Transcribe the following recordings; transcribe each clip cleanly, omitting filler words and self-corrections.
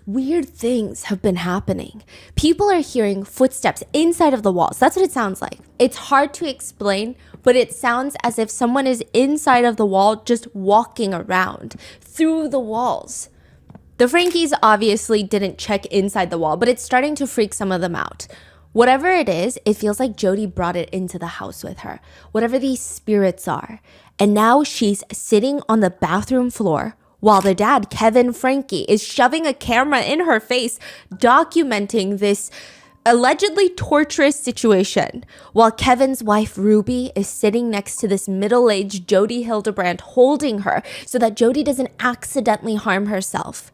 weird things have been happening. People are hearing footsteps inside of the walls. That's what it sounds like. It's hard to explain, but it sounds as if someone is inside of the wall just walking around through the walls. The Frankies obviously didn't check inside the wall, but it's starting to freak some of them out. Whatever it is, it feels like Jodi brought it into the house with her, whatever these spirits are. And now she's sitting on the bathroom floor while the dad, Kevin Franke, is shoving a camera in her face, documenting this allegedly torturous situation, while Kevin's wife, Ruby, is sitting next to this middle-aged Jodi Hildebrandt holding her so that Jodi doesn't accidentally harm herself.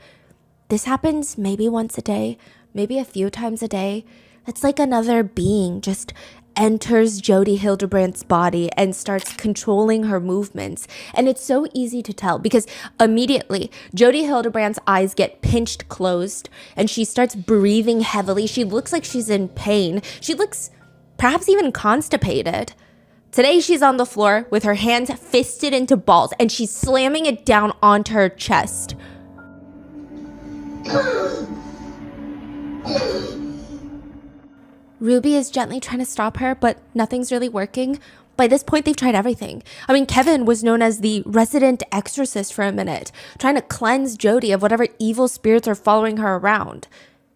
This happens maybe once a day, maybe a few times a day. It's like another being just enters Jodi Hildebrandt's body and starts controlling her movements. And it's so easy to tell because immediately Jodi Hildebrandt's eyes get pinched closed and she starts breathing heavily. She looks like she's in pain. She looks perhaps even constipated. Today she's on the floor with her hands fisted into balls and she's slamming it down onto her chest. Ruby is gently trying to stop her, but nothing's really working. By this point, they've tried everything. I mean, Kevin was known as the resident exorcist for a minute, trying to cleanse Jodi of whatever evil spirits are following her around.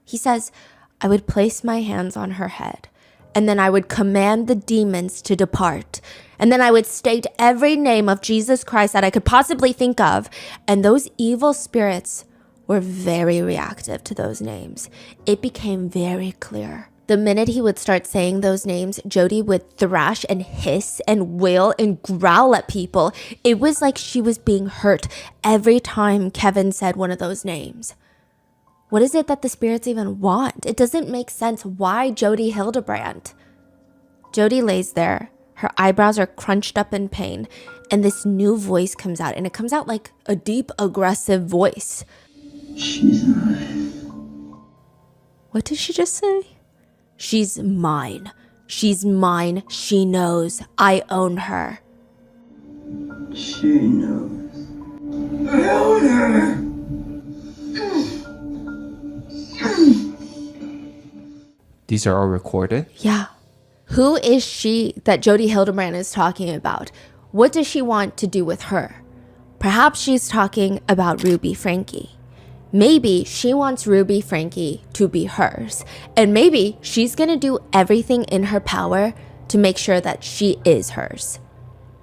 He says, I would place my hands on her head, and then I would command the demons to depart. And then I would state every name of Jesus Christ that I could possibly think of. And those evil spirits were very reactive to those names. It became very clear. The minute he would start saying those names, Jodi would thrash and hiss and wail and growl at people. It was like she was being hurt every time Kevin said one of those names. What is it that the spirits even want? It doesn't make sense. Why Jodi Hildebrandt? Jodi lays there. Her eyebrows are crunched up in pain. And this new voice comes out. And it comes out like a deep, aggressive voice. She's mine. What did she just say? She's mine. She's mine. She knows. I own her. She knows. I own her. These are all recorded? Yeah. Who is she that Jodi Hildebrandt is talking about? What does she want to do with her? Perhaps she's talking about Ruby Franke. Maybe she wants Ruby Franke to be hers. And maybe she's going to do everything in her power to make sure that she is hers.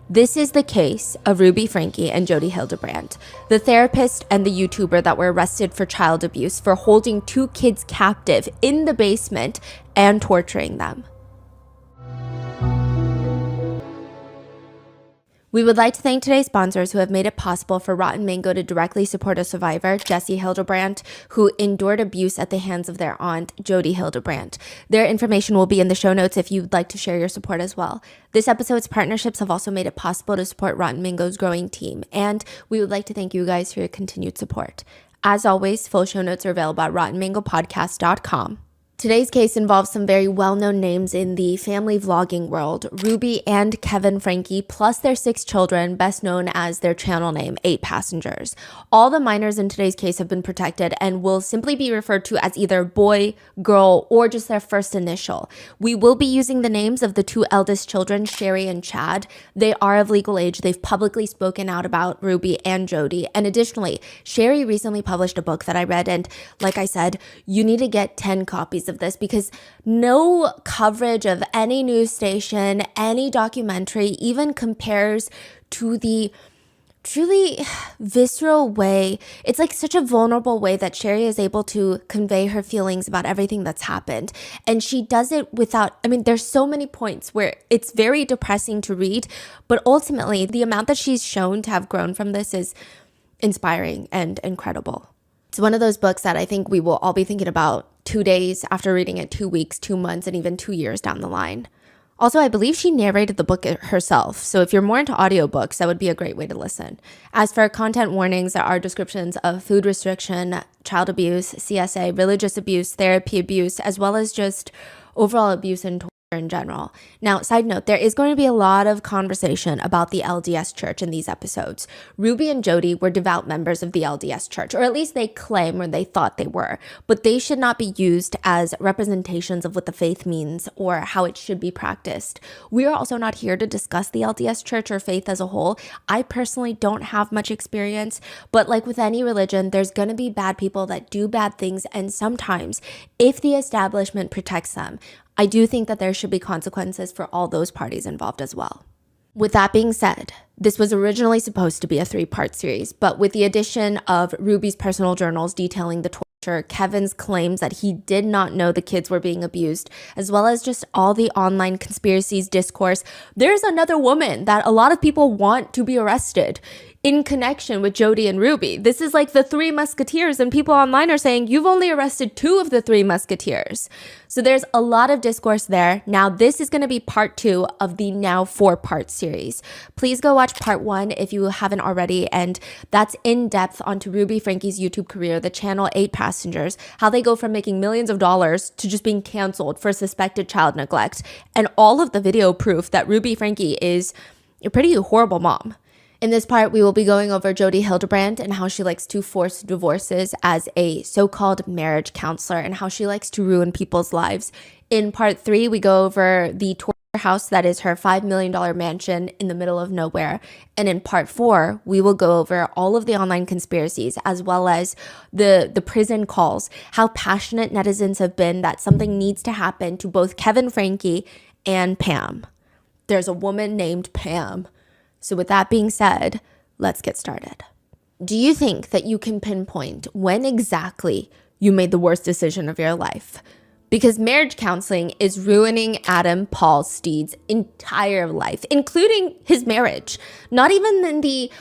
This is the case of Ruby Franke and Jodi Hildebrandt, the therapist and the YouTuber that were arrested for child abuse for holding 2 kids captive in the basement and torturing them. We would like to thank today's sponsors who have made it possible for Rotten Mango to directly support a survivor, Jodi Hildebrandt, who endured abuse at the hands of their aunt, Jodi Hildebrandt. Their information will be in the show notes if you'd like to share your support as well. This episode's partnerships have also made it possible to support Rotten Mango's growing team, and we would like to thank you guys for your continued support. As always, full show notes are available at rottenmangopodcast.com. Today's case involves some very well-known names in the family vlogging world, Ruby and Kevin Franke, plus their 6 children, best known as their channel name, 8 Passengers. All the minors in today's case have been protected and will simply be referred to as either boy, girl, or just their first initial. We will be using the names of the 2 eldest children, Sherry and Chad. They are of legal age. They've publicly spoken out about Ruby and Jodi. And additionally, Sherry recently published a book that I read, and like I said, you need to get 10 copies of this because no coverage of any news station, any documentary even compares to the truly visceral way. It's like such a vulnerable way that Sherry is able to convey her feelings about everything that's happened. And she does it without, I mean, there's so many points where it's very depressing to read, but ultimately the amount that she's shown to have grown from this is inspiring and incredible. It's one of those books that I think we will all be thinking about 2 days after reading it, 2 weeks, 2 months, and even 2 years down the line. Also, I believe she narrated the book herself, so if you're more into audiobooks, that would be a great way to listen. As for content warnings, there are descriptions of food restriction, child abuse, CSA, religious abuse, therapy abuse, as well as just overall abuse and in general. Now, side note, there is going to be a lot of conversation about the LDS Church in these episodes. Ruby and Jodi were devout members of the LDS Church, or at least they claim or they thought they were, but they should not be used as representations of what the faith means or how it should be practiced. We are also not here to discuss the LDS Church or faith as a whole. I personally don't have much experience, but like with any religion, there's going to be bad people that do bad things, and sometimes, if the establishment protects them, I do think that there should be consequences for all those parties involved as well. With that being said, this was originally supposed to be a 3-part series, but with the addition of Ruby's personal journals detailing the torture, Kevin's claims that he did not know the kids were being abused, as well as just all the online conspiracies discourse, there's another woman that a lot of people want to be arrested in connection with Jodi and Ruby. This is like the 3 Musketeers, and people online are saying you've only arrested 2 of the 3 Musketeers. So there's a lot of discourse there. Now this is going to be part 2 of the now 4-part series. Please go watch part 1 if you haven't already, and that's in depth onto Ruby Franke's YouTube career, the channel 8 Passengers, how they go from making millions of dollars to just being canceled for suspected child neglect, and all of the video proof that Ruby Franke is a pretty horrible mom. In this part, we will be going over Jodi Hildebrandt and how she likes to force divorces as a so-called marriage counselor and how she likes to ruin people's lives. In part 3, we go over the torture house that is her $5 million mansion in the middle of nowhere. And in part 4, we will go over all of the online conspiracies as well as the prison calls, how passionate netizens have been that something needs to happen to both Kevin Franke and Pam. There's a woman named Pam. So with that being said, let's get started. Do you think that you can pinpoint when exactly you made the worst decision of your life? Because marriage counseling is ruining Adam Paul Steed's entire life, including his marriage. Not even in the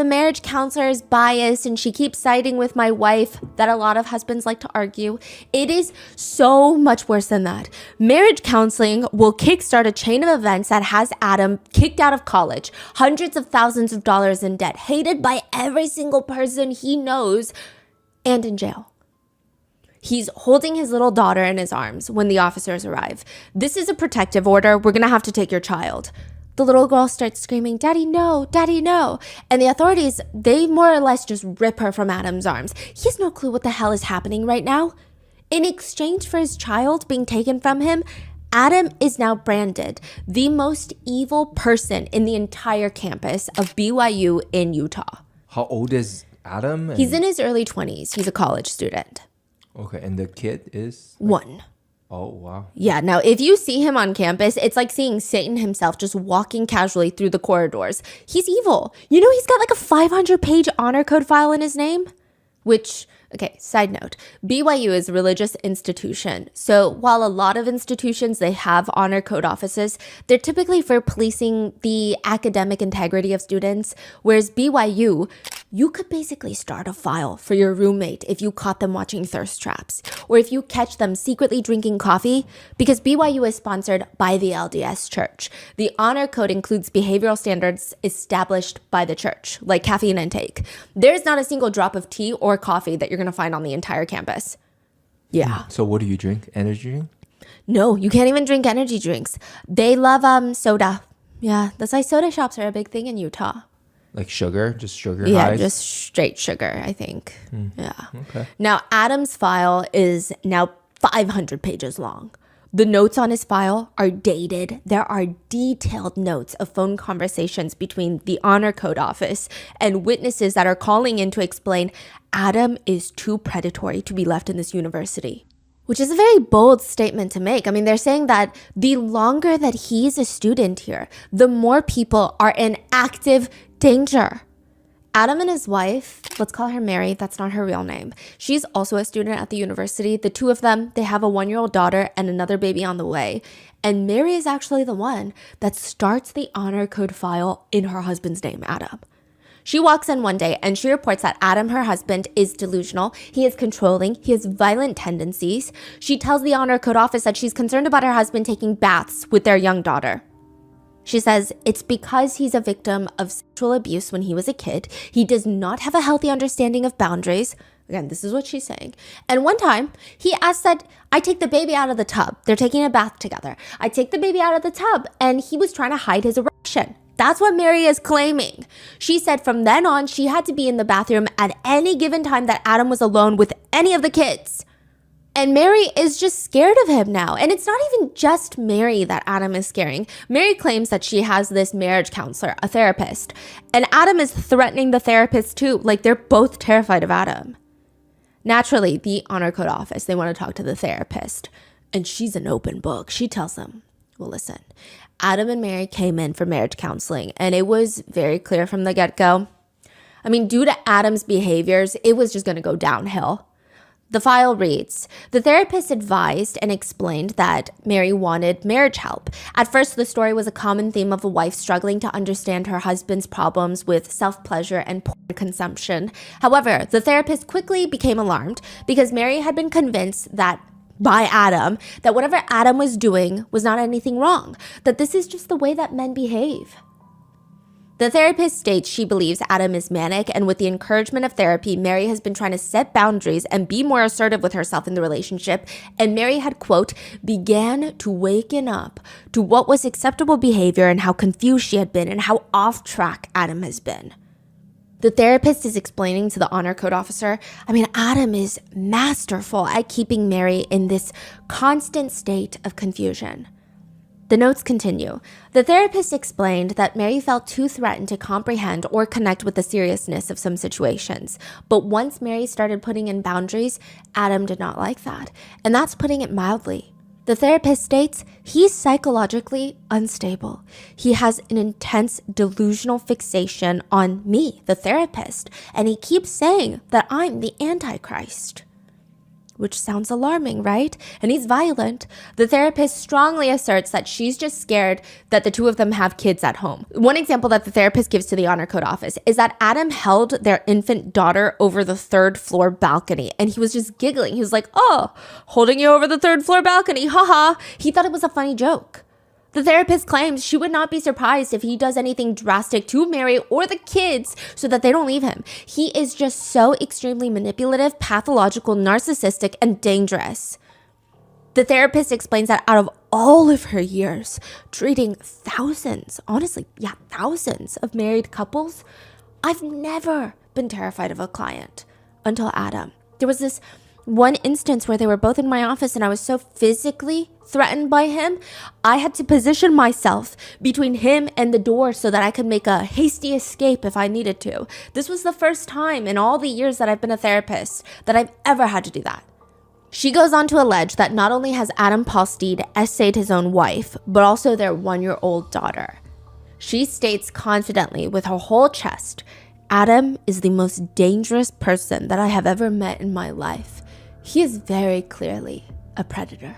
marriage counselor is biased and she keeps siding with my wife that a lot of husbands like to argue. It is so much worse than that. Marriage counseling will kickstart a chain of events that has Adam kicked out of college, hundreds of thousands of dollars in debt, hated by every single person he knows, and in jail. He's holding his little daughter in his arms when the officers arrive. This is a protective order. We're going to have to take your child. The little girl starts screaming, "Daddy, no, Daddy, no." And the authorities, they more or less just rip her from Adam's arms. He has no clue what the hell is happening right now. In exchange for his child being taken from him, Adam is now branded the most evil person in the entire campus of BYU in Utah. How old is Adam? He's in his early 20s. He's a college student. Okay, and the kid is? 1. Oh, wow. Yeah, now if you see him on campus, it's like seeing Satan himself just walking casually through the corridors. He's evil. You know, he's got like a 500-page honor code file in his name, which... Okay, side note, BYU is a religious institution. So while a lot of institutions, they have honor code offices, they're typically for policing the academic integrity of students. Whereas BYU, you could basically start a file for your roommate if you caught them watching thirst traps or if you catch them secretly drinking coffee, because BYU is sponsored by the LDS Church. The honor code includes behavioral standards established by the church, like caffeine intake. There's not a single drop of tea or coffee that you're going to find on the entire campus. Yeah. So what do you drink? Energy drink? No, you can't even drink energy drinks. They love soda. Yeah, that's why soda shops are a big thing in Utah. Like sugar? Just sugar Yeah, highs? just straight sugar, I think. Yeah. Okay. Now, Adam's file is now 500 pages long. The notes on his file are dated. There are detailed notes of phone conversations between the honor code office and witnesses that are calling in to explain Adam is too predatory to be left in this university, which is a very bold statement to make. I mean, they're saying that the longer that he's a student here, the more people are in active danger. Adam and his wife, let's call her Mary, that's not her real name. She's also a student at the university. The two of them, they have a 1-year-old daughter and another baby on the way. And Mary is actually the one that starts the honor code file in her husband's name, Adam. She walks in one day and she reports that Adam, her husband, is delusional. He is controlling. He has violent tendencies. She tells the honor code office that she's concerned about her husband taking baths with their young daughter. She says it's because he's a victim of sexual abuse when he was a kid. He does not have a healthy understanding of boundaries. Again, this is what she's saying. And one time, he asked that I take the baby out of the tub. They're taking a bath together. I take the baby out of the tub, and he was trying to hide his erection. That's what Mary is claiming. She said from then on, she had to be in the bathroom at any given time that Adam was alone with any of the kids. And Mary is just scared of him now. And it's not even just Mary that Adam is scaring. Mary claims that she has this marriage counselor, a therapist. And Adam is threatening the therapist too. Like, they're both terrified of Adam. Naturally, the honor code office, they want to talk to the therapist. And she's an open book. She tells them, well, listen, Adam and Mary came in for marriage counseling, and it was very clear from the get-go. I mean, due to Adam's behaviors, it was just going to go downhill. The file reads, the therapist advised and explained that Mary wanted marriage help. At first, the story was a common theme of a wife struggling to understand her husband's problems with self-pleasure and porn consumption. However, the therapist quickly became alarmed because Mary had been convinced that by Adam, that whatever Adam was doing was not anything wrong, that this is just the way that men behave. The therapist states she believes Adam is manic, and with the encouragement of therapy, Mary has been trying to set boundaries and be more assertive with herself in the relationship, and Mary had, quote, began to waken up to what was acceptable behavior and how confused she had been and how off track Adam has been. The therapist is explaining to the honor code officer, Adam is masterful at keeping Mary in this constant state of confusion. The notes continue. The therapist explained that Mary felt too threatened to comprehend or connect with the seriousness of some situations. But once Mary started putting in boundaries, Adam did not like that. And that's putting it mildly. The therapist states he's psychologically unstable. He has an intense delusional fixation on me, the therapist, and he keeps saying that I'm the Antichrist. Which sounds alarming, right? And he's violent. The therapist strongly asserts that she's just scared that the two of them have kids at home. One example that the therapist gives to the honor code office is that Adam held their infant daughter over the third floor balcony, and he was just giggling. He was like, oh, holding you over the third floor balcony, haha. He thought it was a funny joke. The therapist claims she would not be surprised if he does anything drastic to Mary or the kids so that they don't leave him. He is just so extremely manipulative, pathological, narcissistic, and dangerous. The therapist explains that out of all of her years, treating thousands of married couples, I've never been terrified of a client until Adam. There was this one instance where they were both in my office and I was so physically threatened by him, I had to position myself between him and the door so that I could make a hasty escape if I needed to. This was the first time in all the years that I've been a therapist that I've ever had to do that. She goes on to allege that not only has Adam Paulsteed essayed his own wife, but also their 1-year-old daughter. She states confidently with her whole chest, Adam is the most dangerous person that I have ever met in my life. He is very clearly a predator.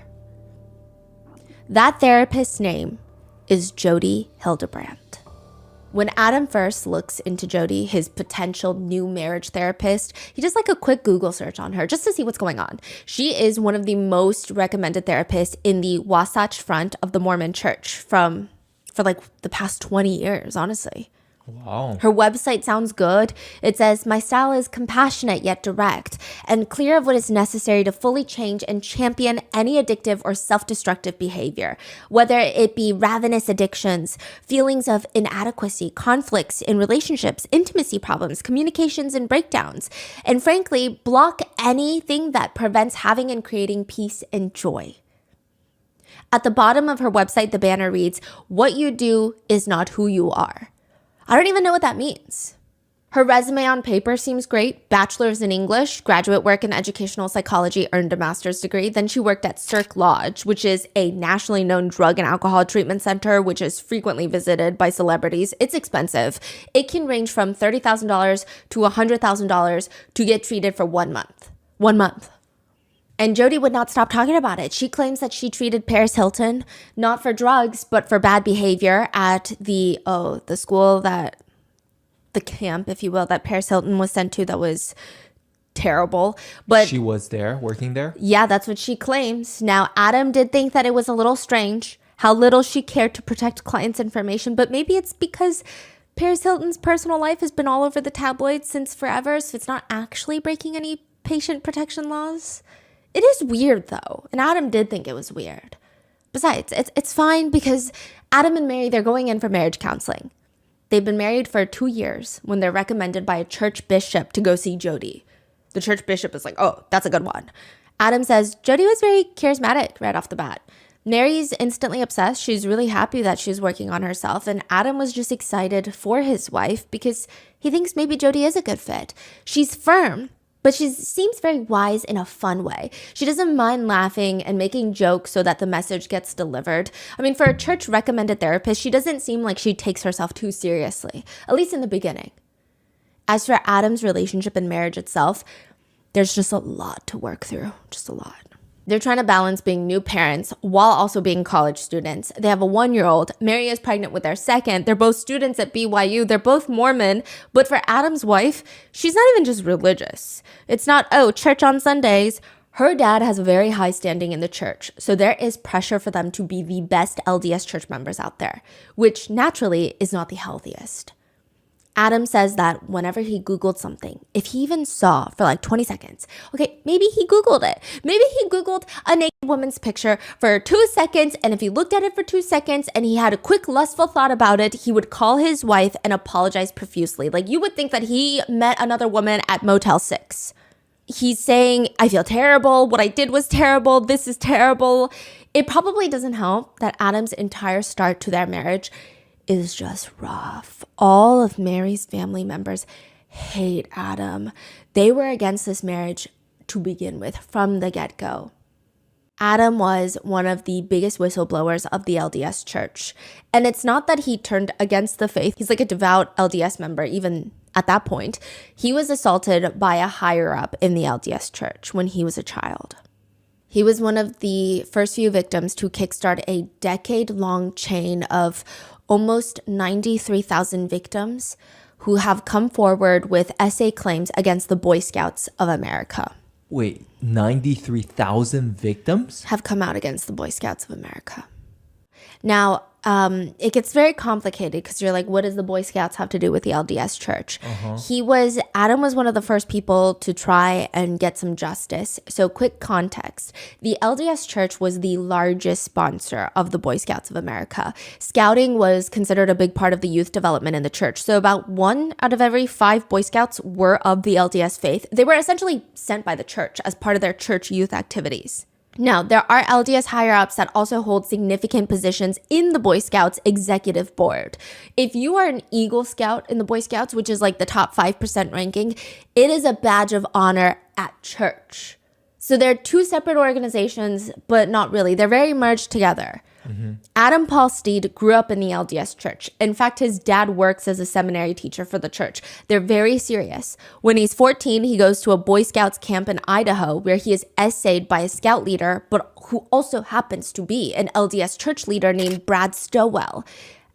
That therapist's name is Jodi Hildebrandt. When Adam first looks into Jodi, his potential new marriage therapist, he does like a quick Google search on her just to see what's going on. She is one of the most recommended therapists in the Wasatch Front of the Mormon Church for like the past 20 years, honestly. Wow. Her website sounds good. It says, my style is compassionate yet direct and clear of what is necessary to fully change and champion any addictive or self-destructive behavior, whether it be ravenous addictions, feelings of inadequacy, conflicts in relationships, intimacy problems, communications and breakdowns, and frankly, block anything that prevents having and creating peace and joy. At the bottom of her website, the banner reads, what you do is not who you are. I don't even know what that means. Her resume on paper seems great. Bachelor's in English, graduate work in educational psychology, earned a master's degree. Then she worked at Cirque Lodge, which is a nationally known drug and alcohol treatment center, which is frequently visited by celebrities. It's expensive. It can range from $30,000 to $100,000 to get treated for 1 month. 1 month. And Jodi would not stop talking about it. She claims that she treated Paris Hilton, not for drugs, but for bad behavior at the school the camp, if you will, that Paris Hilton was sent to that was terrible. But she was there, working there? Yeah, that's what she claims. Now, Adam did think that it was a little strange how little she cared to protect clients' information, but maybe it's because Paris Hilton's personal life has been all over the tabloids since forever, so it's not actually breaking any patient protection laws. It is weird though, and Adam did think it was weird. Besides, it's fine because Adam and Mary, they're going in for marriage counseling. They've been married for 2 years when they're recommended by a church bishop to go see Jodi. The church bishop is like, oh, that's a good one. Adam says Jodi was very charismatic right off the bat. Mary's instantly obsessed. She's really happy that she's working on herself. And Adam was just excited for his wife because he thinks maybe Jodi is a good fit. She's firm, but she seems very wise in a fun way. She doesn't mind laughing and making jokes so that the message gets delivered. I mean, for a church recommended therapist, she doesn't seem like she takes herself too seriously, at least in the beginning. As for Adam's relationship and marriage itself, there's just a lot to work through, just a lot. They're trying to balance being new parents while also being college students. They have a 1-year-old. Mary is pregnant with their second. They're both students at BYU. They're both Mormon. But for Adam's wife, she's not even just religious. It's not, oh, church on Sundays. Her dad has a very high standing in the church. So there is pressure for them to be the best LDS church members out there, which naturally is not the healthiest. Adam says that whenever he Googled something, if he even saw for like 20 seconds, okay, maybe he Googled it. Maybe he Googled a naked woman's picture for 2 seconds. And if he looked at it for 2 seconds and he had a quick lustful thought about it, he would call his wife and apologize profusely. Like you would think that he met another woman at Motel 6. He's saying, I feel terrible. What I did was terrible. This is terrible. It probably doesn't help that Adam's entire start to their marriage is just rough. All of Mary's family members hate Adam. They were against this marriage to begin with from the get-go. Adam was one of the biggest whistleblowers of the LDS church. And it's not that he turned against the faith. He's like a devout LDS member, even at that point. He was assaulted by a higher up in the LDS church when he was a child. He was one of the first few victims to kickstart a decade-long chain of almost 93,000 victims who have come forward with essay claims against the Boy Scouts of America. Wait, 93,000 victims? Have come out against the Boy Scouts of America. Now, it gets very complicated because you're like, what does the Boy Scouts have to do with the LDS church? Adam was one of the first people to try and get some justice. So quick context, the LDS church was the largest sponsor of the Boy Scouts of America. Scouting was considered a big part of the youth development in the church. So about 1 out of every 5 Boy Scouts were of the LDS faith. They were essentially sent by the church as part of their church youth activities. Now, there are LDS higher-ups that also hold significant positions in the Boy Scouts executive board. If you are an Eagle Scout in the Boy Scouts, which is like the top 5% ranking, it is a badge of honor at church. So they're 2 separate organizations, but not really. They're very merged together. Adam Paul Steed grew up in the LDS church. In fact, his dad works as a seminary teacher for the church. They're very serious. When he's 14, he goes to a Boy Scouts camp in Idaho where he is essayed by a scout leader, but who also happens to be an LDS church leader named Brad Stowell.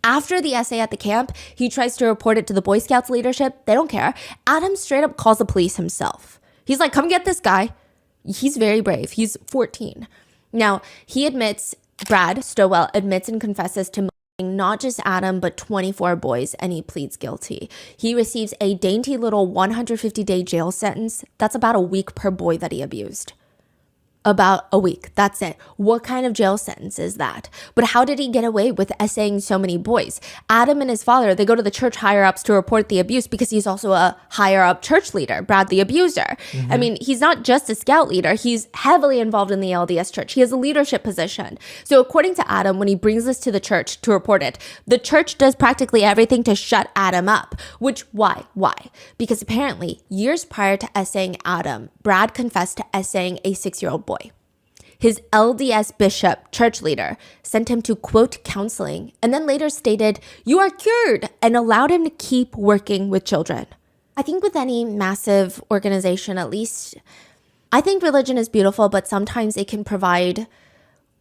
After the essay at the camp, he tries to report it to the Boy Scouts leadership. They don't care. Adam straight up calls the police himself. He's like, come get this guy. He's very brave. He's 14. Now, Brad Stowell admits and confesses to molesting not just Adam, but 24 boys, and he pleads guilty. He receives a dainty little 150-day jail sentence. That's about a week per boy that he abused. About a week. That's it. What kind of jail sentence is that? But how did he get away with essaying so many boys? Adam and his father, they go to the church higher-ups to report the abuse because he's also a higher-up church leader, Brad the abuser. I mean, he's not just a scout leader. He's heavily involved in the LDS church. He has a leadership position. So according to Adam, when he brings this to the church to report it, the church does practically everything to shut Adam up. Which, why? Because apparently, years prior to essaying Adam, Brad confessed to essaying a 6-year-old boy. His LDS bishop, church leader, sent him to, quote, counseling, and then later stated, you are cured, and allowed him to keep working with children. I think with any massive organization, at least, I think religion is beautiful, but sometimes it can provide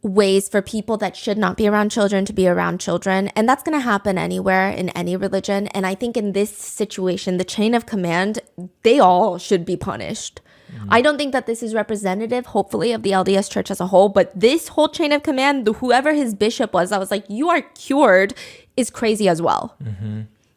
ways for people that should not be around children to be around children. And that's going to happen anywhere in any religion. And I think in this situation, the chain of command, they all should be punished. I don't think that this is representative, hopefully, of the LDS church as a whole, but this whole chain of command, whoever his bishop was, I was like, you are cured, is crazy as well.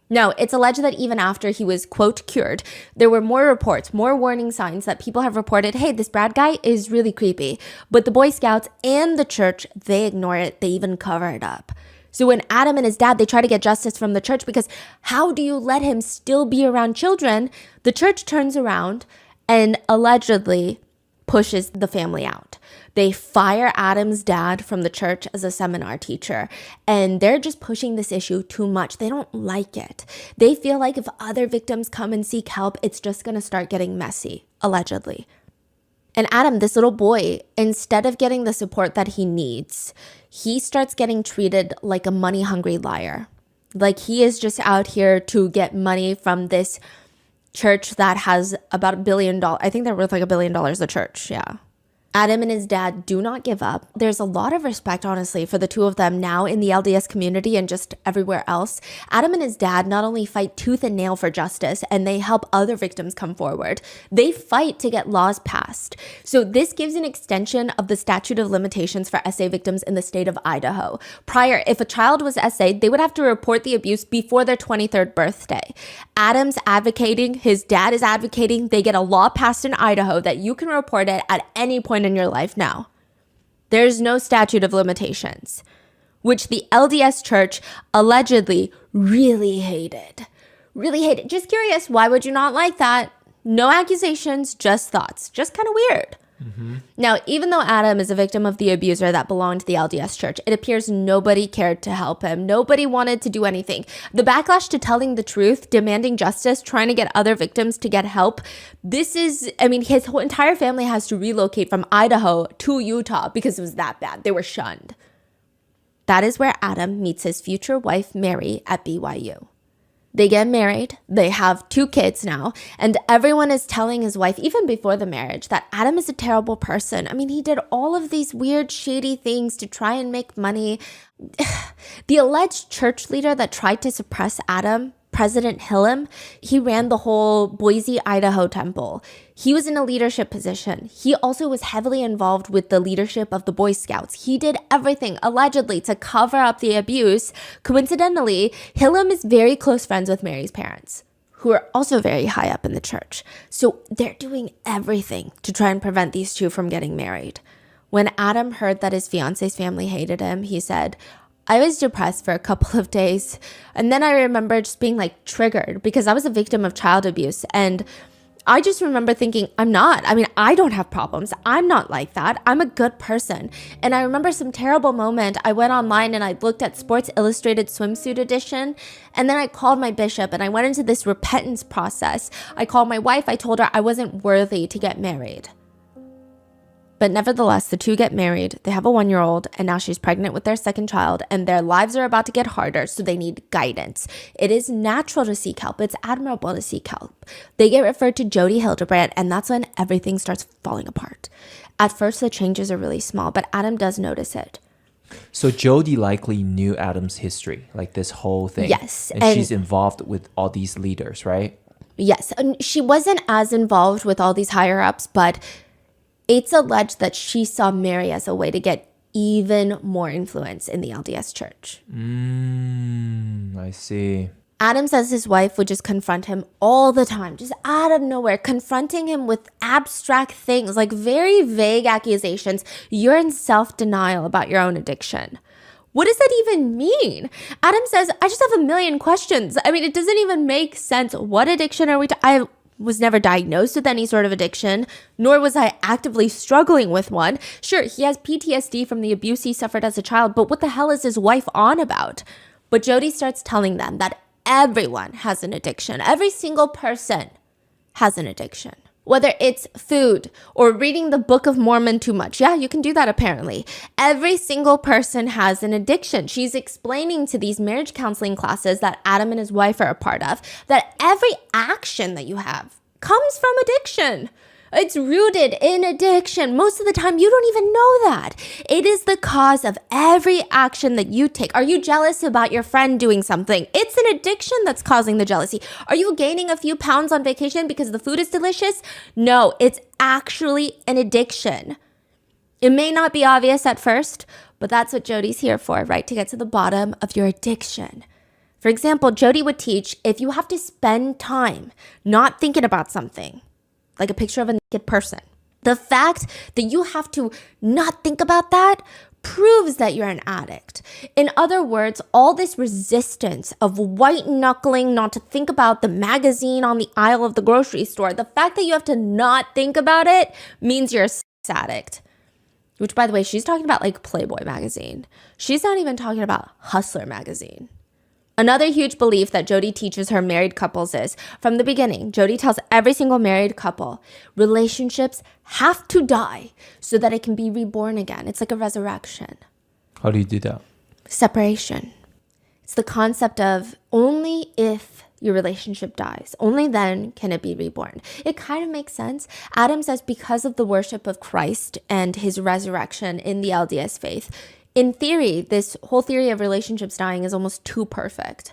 Now, it's alleged that even after he was, quote, cured, there were more reports, more warning signs that people have reported, hey, this Brad guy is really creepy. But the Boy Scouts and the church, they ignore it. They even cover it up. So when Adam and his dad, they try to get justice from the church because how do you let him still be around children? The church turns around and allegedly pushes the family out. They fire Adam's dad from the church as a seminar teacher, and they're just pushing this issue too much. They don't like it. They feel like if other victims come and seek help, it's just going to start getting messy, allegedly. And Adam, this little boy, instead of getting the support that he needs, he starts getting treated like a money-hungry liar. Like he is just out here to get money from this church that has about $1 billion. I think they're worth like $1 billion, the church, yeah. Adam and his dad do not give up. There's a lot of respect, honestly, for the two of them now in the LDS community and just everywhere else. Adam and his dad not only fight tooth and nail for justice, and they help other victims come forward, they fight to get laws passed. So this gives an extension of the statute of limitations for SA victims in the state of Idaho. Prior, if a child was SA'd, they would have to report the abuse before their 23rd birthday. Adam's advocating, his dad is advocating, they get a law passed in Idaho that you can report it at any point in your life now. There's no statute of limitations, which the LDS church allegedly really hated. Really hated. Just curious, why would you not like that? No accusations, just thoughts. Just kind of weird. Now, even though Adam is a victim of the abuser that belonged to the LDS church, it appears nobody cared to help him. Nobody wanted to do anything. The backlash to telling the truth, demanding justice, trying to get other victims to get help, his whole entire family has to relocate from Idaho to Utah because it was that bad. They were shunned. That is where Adam meets his future wife, Mary, at BYU. They get married, they have 2 kids now, and everyone is telling his wife, even before the marriage, that Adam is a terrible person. I mean, he did all of these weird, shady things to try and make money. The alleged church leader that tried to suppress Adam, President Hillam, he ran the whole Boise, Idaho temple. He was in a leadership position. He also was heavily involved with the leadership of the Boy Scouts. He did everything, allegedly, to cover up the abuse. Coincidentally, Hillam is very close friends with Mary's parents, who are also very high up in the church. So they're doing everything to try and prevent these two from getting married. When Adam heard that his fiance's family hated him, he said, I was depressed for a couple of days. And then I remember just being like triggered because I was a victim of child abuse. And I just remember thinking, I don't have problems. I'm not like that. I'm a good person. And I remember some terrible moment. I went online and I looked at Sports Illustrated swimsuit edition. And then I called my bishop and I went into this repentance process. I called my wife. I told her I wasn't worthy to get married. But nevertheless, the two get married, they have a 1-year-old, and now she's pregnant with their second child, and their lives are about to get harder, so they need guidance. It is natural to seek help. It's admirable to seek help. They get referred to Jodi Hildebrandt, and that's when everything starts falling apart. At first, the changes are really small, but Adam does notice it. So Jodi likely knew Adam's history, like this whole thing. Yes. And she's involved with all these leaders, right? Yes. And she wasn't as involved with all these higher-ups, but it's alleged that she saw Mary as a way to get even more influence in the LDS church. I see. Adam says his wife would just confront him all the time, just out of nowhere, confronting him with abstract things, like very vague accusations. You're in self-denial about your own addiction. What does that even mean? Adam says, I just have a million questions. I mean, it doesn't even make sense. What addiction are we I was never diagnosed with any sort of addiction, nor was I actively struggling with one. Sure, he has PTSD from the abuse he suffered as a child, but what the hell is his wife on about? But Jodi starts telling them that everyone has an addiction. Every single person has an addiction. Whether it's food or reading the Book of Mormon too much. Yeah, you can do that apparently. Every single person has an addiction. She's explaining to these marriage counseling classes that Adam and his wife are a part of that every action that you have comes from addiction. It's rooted in addiction. Most of the time, you don't even know that. It is the cause of every action that you take. Are you jealous about your friend doing something? It's an addiction that's causing the jealousy. Are you gaining a few pounds on vacation because the food is delicious? No, it's actually an addiction. It may not be obvious at first, but that's what Jodi's here for, right? To get to the bottom of your addiction. For example, Jodi would teach if you have to spend time not thinking about something, like a picture of a naked person, the fact that you have to not think about that proves that you're an addict. In other words, all this resistance of white knuckling not to think about the magazine on the aisle of the grocery store, the fact that you have to not think about it means you're a sex addict. Which, by the way, she's talking about like Playboy magazine. She's not even talking about Hustler magazine. Another huge belief that Jodi teaches her married couples is, from the beginning, Jodi tells every single married couple, relationships have to die so that it can be reborn again. It's like a resurrection. How do you do that? Separation. It's the concept of only if your relationship dies, only then can it be reborn. It kind of makes sense. Adam says because of the worship of Christ and his resurrection in the LDS faith, in theory, this whole theory of relationships dying is almost too perfect.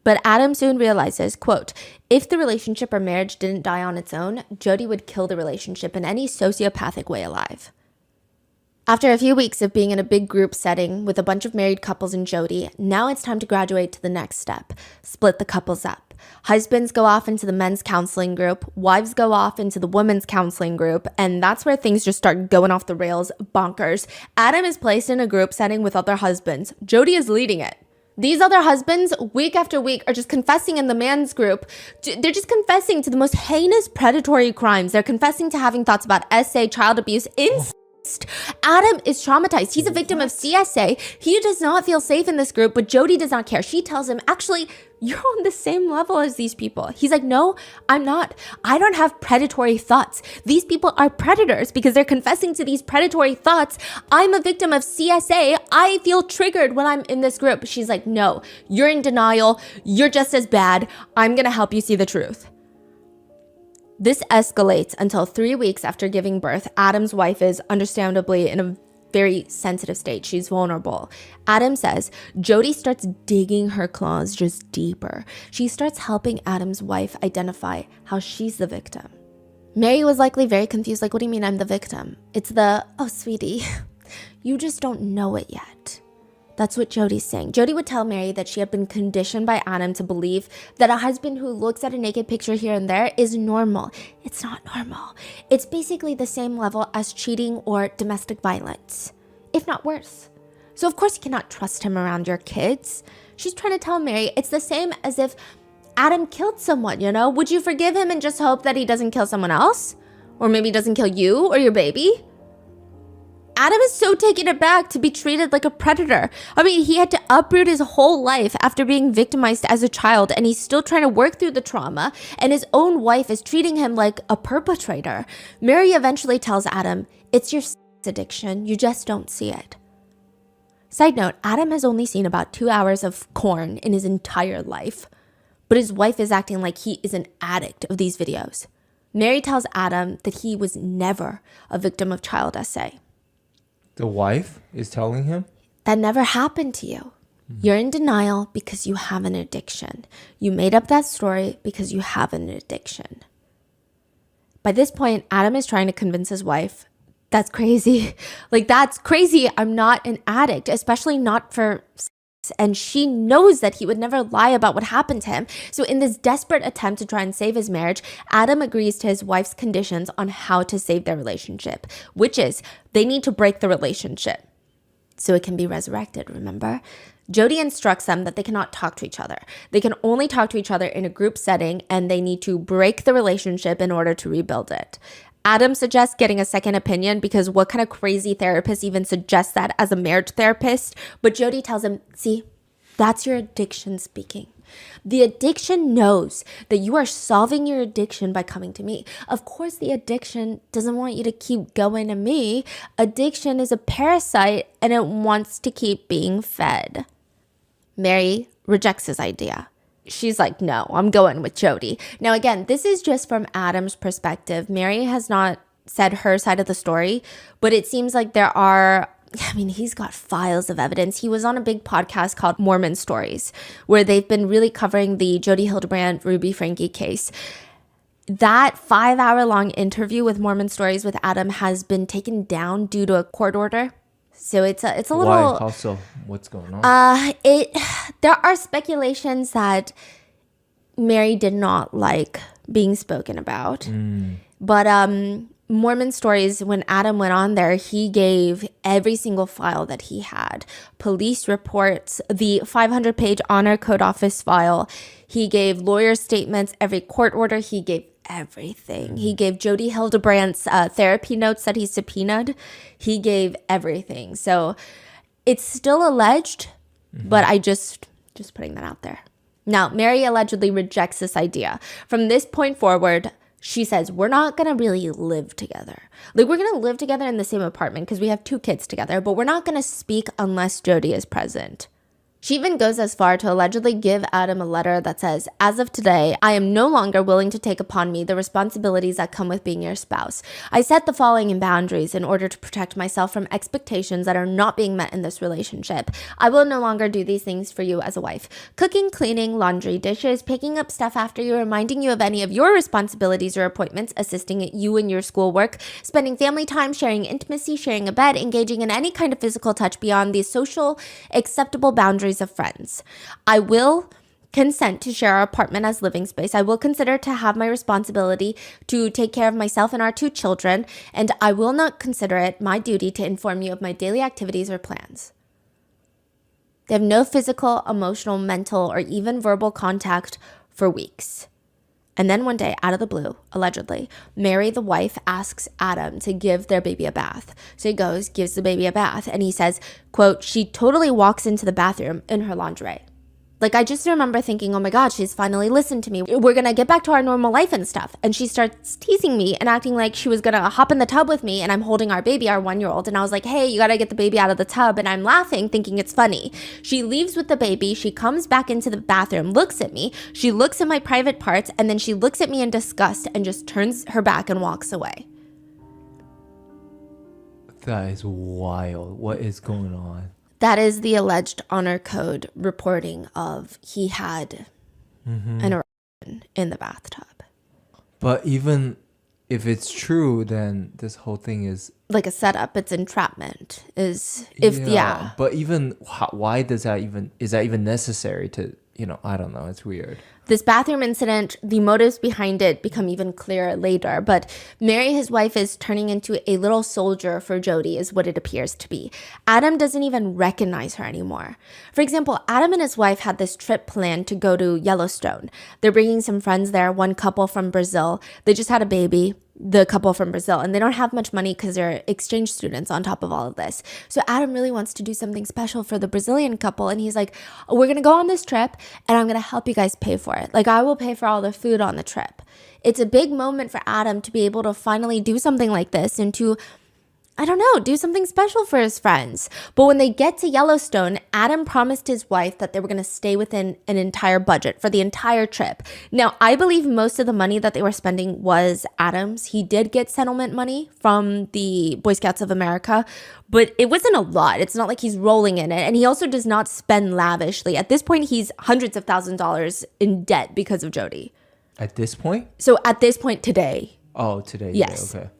But Adam soon realizes, quote, if the relationship or marriage didn't die on its own, Jodi would kill the relationship in any sociopathic way alive. After a few weeks of being in a big group setting with a bunch of married couples and Jodi, now it's time to graduate to the next step, split the couples up. Husbands go off into the men's counseling group, wives go off into the women's counseling group, and that's where things just start going off the rails, bonkers. Adam is placed in a group setting with other husbands. Jodi is leading it. These other husbands, week after week, are just confessing in the man's group. They're just confessing to the most heinous predatory crimes. They're confessing to having thoughts about SA, child abuse, incest. Adam is traumatized. He's a victim of CSA. He does not feel safe in this group, but Jodi does not care. She tells him, actually, you're on the same level as these people. He's like, no, I'm not. I don't have predatory thoughts. These people are predators because they're confessing to these predatory thoughts. I'm a victim of CSA. I feel triggered when I'm in this group. She's like, no, you're in denial. You're just as bad. I'm going to help you see the truth. This escalates until 3 weeks after giving birth. Adam's wife is understandably in a very sensitive state. She's vulnerable. Adam says Jodi starts digging her claws just deeper. She starts helping Adam's wife identify how she's the victim. Mary was likely very confused. Like, what do you mean I'm the victim? It's the, oh, sweetie, you just don't know it yet. That's what Jodi's saying. Jodi would tell Mary that she had been conditioned by Adam to believe that a husband who looks at a naked picture here and there is normal. It's not normal. It's basically the same level as cheating or domestic violence, if not worse. So of course you cannot trust him around your kids. She's trying to tell Mary it's the same as if Adam killed someone, you know? Would you forgive him and just hope that he doesn't kill someone else? Or maybe doesn't kill you or your baby? Adam is so taken aback to be treated like a predator. I mean, he had to uproot his whole life after being victimized as a child, and he's still trying to work through the trauma, and his own wife is treating him like a perpetrator. Mary eventually tells Adam, it's your sex addiction, you just don't see it. Side note, Adam has only seen about 2 hours of porn in his entire life, but his wife is acting like he is an addict of these videos. Mary tells Adam that he was never a victim of child SA. The wife is telling him? That never happened to you. You're in denial because you have an addiction. You made up that story because you have an addiction. By this point, Adam is trying to convince his wife, that's crazy. Like, that's crazy. I'm not an addict, especially not for sex. And she knows that he would never lie about what happened to him. So in this desperate attempt to try and save his marriage, Adam agrees to his wife's conditions on how to save their relationship, which is they need to break the relationship so it can be resurrected, remember? Jodi instructs them that they cannot talk to each other. They can only talk to each other in a group setting, and they need to break the relationship in order to rebuild it. Adam suggests getting a second opinion because what kind of crazy therapist even suggests that as a marriage therapist? But Jodi tells him, see, that's your addiction speaking. The addiction knows that you are solving your addiction by coming to me. Of course, the addiction doesn't want you to keep going to me. Addiction is a parasite and it wants to keep being fed. Mary rejects his idea. She's like, no, I'm going with Jodi. Now, again, this is just from Adam's perspective. Mary has not said her side of the story, but it seems like there are, I mean, he's got files of evidence. He was on a big podcast called Mormon Stories, where they've been really covering the Jodi Hildebrandt, Ruby Franke case. That 5-hour-long interview with Mormon Stories with Adam has been taken down due to a court order. So it's a Why? little How so? What's going on? there are speculations that Mary did not like being spoken about. But Mormon stories, when Adam went on there, he gave every single file that he had. Police reports, the 500-page honor code office file. He gave lawyer statements, every court order. He gave everything. He gave Jodi Hildebrandt's therapy notes that he subpoenaed. He gave everything. So it's still alleged, but I just putting that out there. Now, Mary allegedly rejects this idea. From this point forward, she says, we're not going to really live together. Like, we're going to live together in the same apartment because we have 2 kids together, but we're not going to speak unless Jodi is present. She even goes as far to allegedly give Adam a letter that says, as of today, I am no longer willing to take upon me the responsibilities that come with being your spouse. I set the following in boundaries in order to protect myself from expectations that are not being met in this relationship. I will no longer do these things for you as a wife. Cooking, cleaning, laundry, dishes, picking up stuff after you, reminding you of any of your responsibilities or appointments, assisting you in your schoolwork, spending family time, sharing intimacy, sharing a bed, engaging in any kind of physical touch beyond the social acceptable boundaries of friends. I will consent to share our apartment as living space. I will consider to have my responsibility to take care of myself and our 2 children, and I will not consider it my duty to inform you of my daily activities or plans. They have no physical, emotional, mental, or even verbal contact for weeks. And then one day, out of the blue, allegedly, Mary, the wife, asks Adam to give their baby a bath. So he goes, gives the baby a bath, and he says, quote, she totally walks into the bathroom in her lingerie. Like, I just remember thinking, oh my God, she's finally listened to me. We're going to get back to our normal life and stuff. And she starts teasing me and acting like she was going to hop in the tub with me. And I'm holding our baby, our 1-year-old. And I was like, hey, you got to get the baby out of the tub. And I'm laughing, thinking it's funny. She leaves with the baby. She comes back into the bathroom, looks at me. She looks at my private parts. And then she looks at me in disgust and just turns her back and walks away. That is wild. What is going on? That is the alleged honor code reporting of he had an erection in the bathtub. But even if it's true, then this whole thing is like a setup. It's entrapment. But even why is that even necessary to, I don't know. It's weird. This bathroom incident, the motives behind it become even clearer later. But Mary, his wife, is turning into a little soldier for Jodi, is what it appears to be. Adam doesn't even recognize her anymore. For example, Adam and his wife had this trip planned to go to Yellowstone. They're bringing some friends there, one couple from Brazil. They just had a baby, the couple from Brazil, and they don't have much money because they're exchange students on top of all of this. So Adam really wants to do something special for the Brazilian couple. And he's like, we're going to go on this trip and I'm going to help you guys pay for it. Like, I will pay for all the food on the trip. It's a big moment for Adam to be able to finally do something like this and to, I don't know, do something special for his friends. But when they get to Yellowstone, Adam promised his wife that they were going to stay within an entire budget for the entire trip. Now, I believe most of the money that they were spending was Adam's. He did get settlement money from the Boy Scouts of America, but it wasn't a lot. It's not like he's rolling in it. And he also does not spend lavishly. At this point, he's hundreds of thousands of dollars in debt because of Jodi. At this point? So at this point today. Oh, today. Yes. Okay.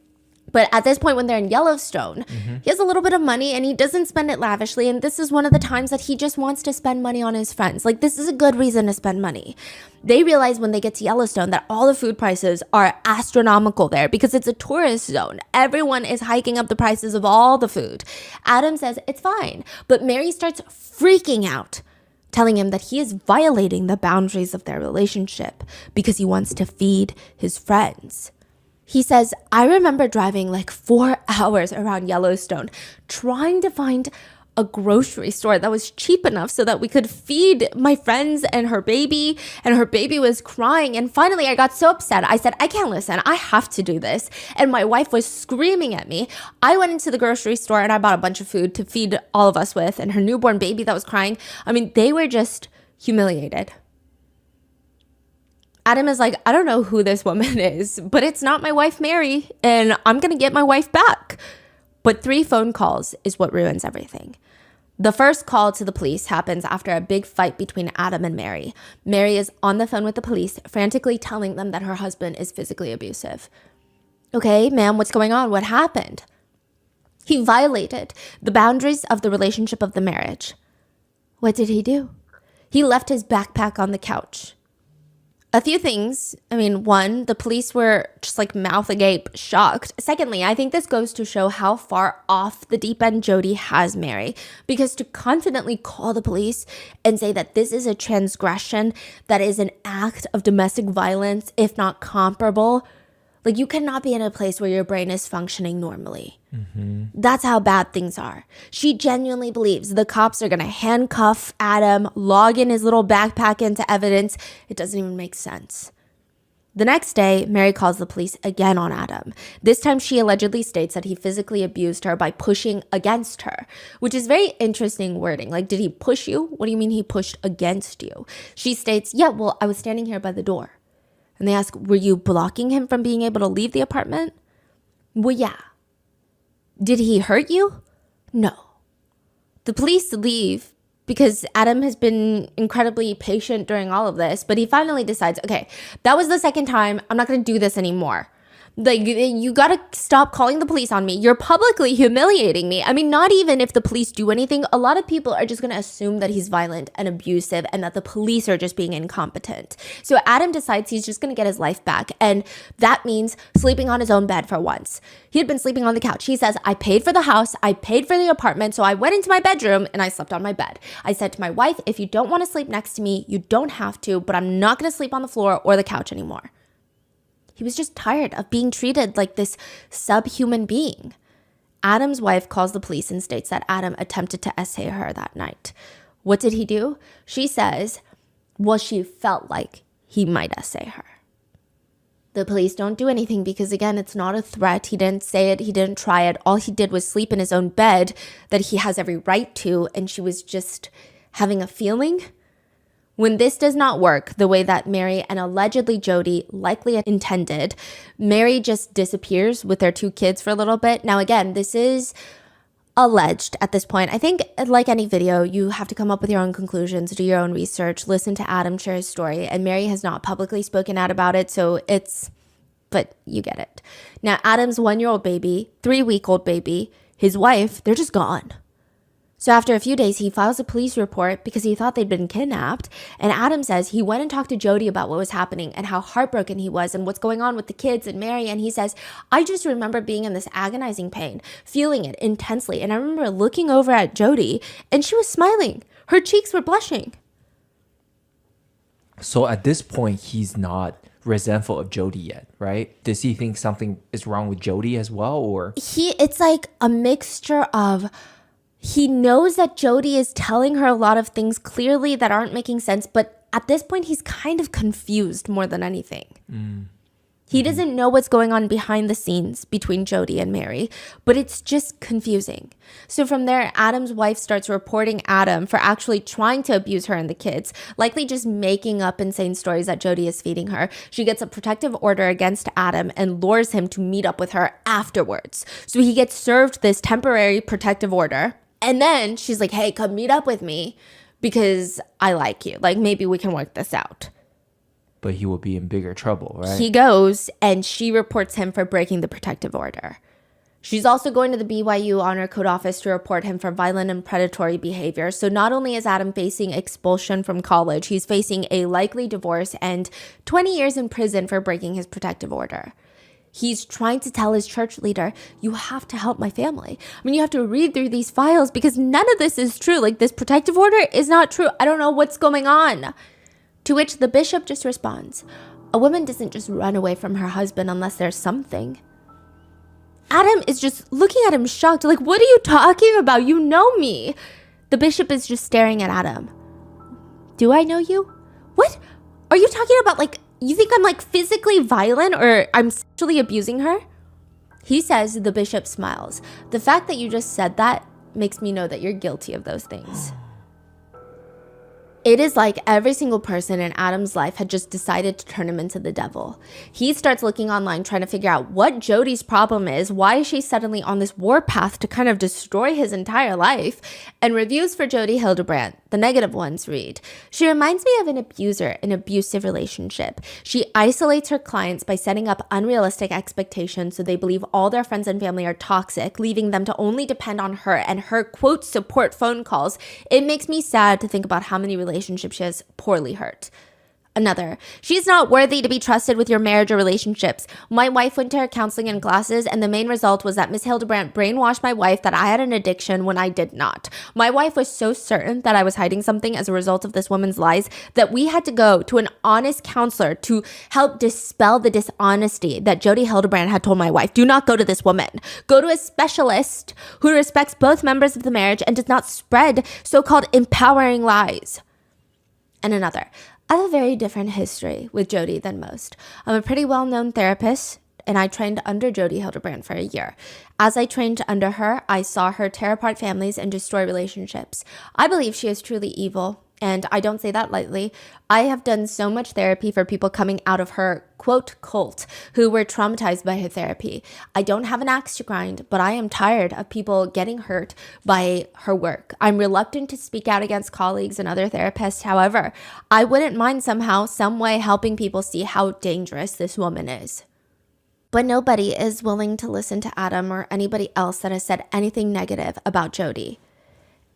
But at this point, when they're in Yellowstone, he has a little bit of money and he doesn't spend it lavishly. And this is one of the times that he just wants to spend money on his friends. Like, this is a good reason to spend money. They realize when they get to Yellowstone that all the food prices are astronomical there because it's a tourist zone. Everyone is hiking up the prices of all the food. Adam says it's fine. But Mary starts freaking out, telling him that he is violating the boundaries of their relationship because he wants to feed his friends. He says, I remember driving like 4 hours around Yellowstone trying to find a grocery store that was cheap enough so that we could feed my friends and her baby was crying. And finally, I got so upset. I said, I can't listen. I have to do this. And my wife was screaming at me. I went into the grocery store and I bought a bunch of food to feed all of us with and her newborn baby that was crying. I mean, they were just humiliated. Adam is like, I don't know who this woman is, but it's not my wife, Mary, and I'm going to get my wife back. But 3 phone calls is what ruins everything. The first call to the police happens after a big fight between Adam and Mary. Mary is on the phone with the police, frantically telling them that her husband is physically abusive. Okay, ma'am, what's going on? What happened? He violated the boundaries of the relationship of the marriage. What did he do? He left his backpack on the couch. A few things. I mean, one, the police were just like mouth agape, shocked. Secondly, I think this goes to show how far off the deep end Jodi has Mary, because to confidently call the police and say that this is a transgression, that is an act of domestic violence, if not comparable, like you cannot be in a place where your brain is functioning normally. That's how bad things are. She genuinely believes the cops are going to handcuff Adam, log in his little backpack into evidence. It doesn't even make sense. The next day, Mary calls the police again on Adam. This time, she allegedly states that he physically abused her by pushing against her, which is very interesting wording. Like, did he push you? What do you mean he pushed against you? She states, yeah, well, I was standing here by the door. And they ask, were you blocking him from being able to leave the apartment? Well, yeah. Did he hurt you? No. The police leave because Adam has been incredibly patient during all of this, but he finally decides, okay, that was the second time. I'm not going to do this anymore. Like, you got to stop calling the police on me. You're publicly humiliating me. I mean, not even if the police do anything, a lot of people are just going to assume that he's violent and abusive and that the police are just being incompetent. So Adam decides he's just going to get his life back. And that means sleeping on his own bed for once. He had been sleeping on the couch. He says, I paid for the house. I paid for the apartment. So I went into my bedroom and I slept on my bed. I said to my wife, if you don't want to sleep next to me, you don't have to, but I'm not going to sleep on the floor or the couch anymore. He was just tired of being treated like this subhuman being. Adam's wife calls the police and states that Adam attempted to essay her that night. What did he do? She says, well, she felt like he might essay her. The police don't do anything because, again, it's not a threat. He didn't say it. He didn't try it. All he did was sleep in his own bed that he has every right to, and she was just having a feeling. When this does not work the way that Mary and allegedly Jodi likely intended, Mary just disappears with their 2 kids for a little bit. Now, again, this is alleged at this point. I think, like any video, you have to come up with your own conclusions, do your own research, listen to Adam share his story. And Mary has not publicly spoken out about it, so but you get it. Now, Adam's 1-year-old baby, 3-week-old baby, his wife, they're just gone. So after a few days, he files a police report because he thought they'd been kidnapped. And Adam says he went and talked to Jodi about what was happening and how heartbroken he was and what's going on with the kids and Mary. And he says, I just remember being in this agonizing pain, feeling it intensely. And I remember looking over at Jodi and she was smiling. Her cheeks were blushing. So at this point, he's not resentful of Jodi yet, right? Does he think something is wrong with Jodi as well? Or it's like a mixture of... He knows that Jodi is telling her a lot of things clearly that aren't making sense, but at this point, he's kind of confused more than anything. He doesn't know what's going on behind the scenes between Jodi and Mary, but it's just confusing. So from there, Adam's wife starts reporting Adam for actually trying to abuse her and the kids, likely just making up insane stories that Jodi is feeding her. She gets a protective order against Adam and lures him to meet up with her afterwards. So he gets served this temporary protective order. And then she's like, hey, come meet up with me because I like you. Like, maybe we can work this out. But he will be in bigger trouble, right? He goes and she reports him for breaking the protective order. She's also going to the BYU Honor Code office to report him for violent and predatory behavior. So not only is Adam facing expulsion from college, he's facing a likely divorce and 20 years in prison for breaking his protective order. He's trying to tell his church leader, you have to help my family. I mean, you have to read through these files because none of this is true. Like, this protective order is not true. I don't know what's going on. To which the bishop just responds, a woman doesn't just run away from her husband unless there's something. Adam is just looking at him shocked. Like, what are you talking about? You know me. The bishop is just staring at Adam. Do I know you? What? Are you talking about, like, you think I'm like physically violent or I'm sexually abusing her? He says, the bishop smiles. The fact that you just said that makes me know that you're guilty of those things. It is like every single person in Adam's life had just decided to turn him into the devil. He starts looking online trying to figure out what Jodi's problem is, why is she suddenly on this warpath to kind of destroy his entire life. And reviews for Jodi Hildebrandt, the negative ones, read, "She reminds me of an abuser in an abusive relationship. She isolates her clients by setting up unrealistic expectations so they believe all their friends and family are toxic, leaving them to only depend on her and her, quote, support phone calls. It makes me sad to think about how many relationships she has poorly hurt." Another, "She's not worthy to be trusted with your marriage or relationships. My wife went to her counseling and classes, and the main result was that Miss Hildebrandt brainwashed my wife that I had an addiction when I did not. My wife was so certain that I was hiding something as a result of this woman's lies that we had to go to an honest counselor to help dispel the dishonesty that Jodi Hildebrandt had told my wife. Do not go to this woman. Go to a specialist who respects both members of the marriage and does not spread so-called empowering lies." And another, "I have a very different history with Jodi than most. I'm a pretty well-known therapist, and I trained under Jodi Hildebrandt for a year. As I trained under her, I saw her tear apart families and destroy relationships. I believe she is truly evil, and I don't say that lightly. I have done so much therapy for people coming out of her, quote, cult, who were traumatized by her therapy. I don't have an axe to grind, but I am tired of people getting hurt by her work. I'm reluctant to speak out against colleagues and other therapists. However, I wouldn't mind somehow, some way helping people see how dangerous this woman is." But nobody is willing to listen to Adam or anybody else that has said anything negative about Jodi.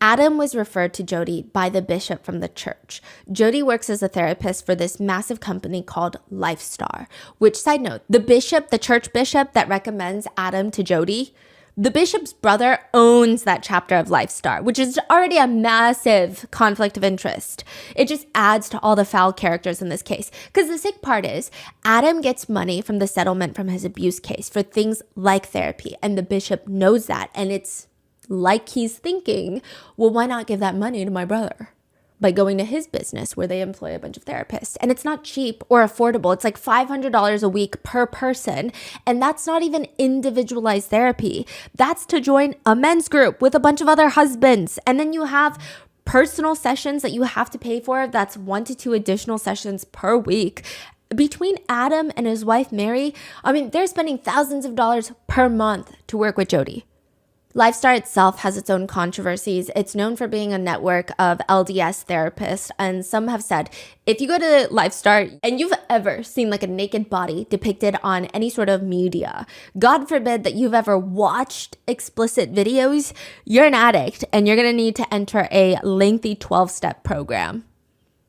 Adam was referred to Jodi by the bishop from the church. Jodi works as a therapist for this massive company called Lifestar, which, side note, the bishop, the church bishop that recommends Adam to Jodi, the bishop's brother owns that chapter of Lifestar, which is already a massive conflict of interest. It just adds to all the foul characters in this case. Because the sick part is, Adam gets money from the settlement from his abuse case for things like therapy, and the bishop knows that, and it's like he's thinking, well, why not give that money to my brother by going to his business where they employ a bunch of therapists? And it's not cheap or affordable. It's like $500 a week per person. And that's not even individualized therapy. That's to join a men's group with a bunch of other husbands. And then you have personal sessions that you have to pay for. That's 1 to 2 additional sessions per week. Between Adam and his wife, Mary, I mean, they're spending thousands of dollars per month to work with Jodi. Lifestar itself has its own controversies. It's known for being a network of LDS therapists, and some have said, if you go to Lifestar and you've ever seen like a naked body depicted on any sort of media, God forbid that you've ever watched explicit videos, you're an addict and you're going to need to enter a lengthy 12-step program.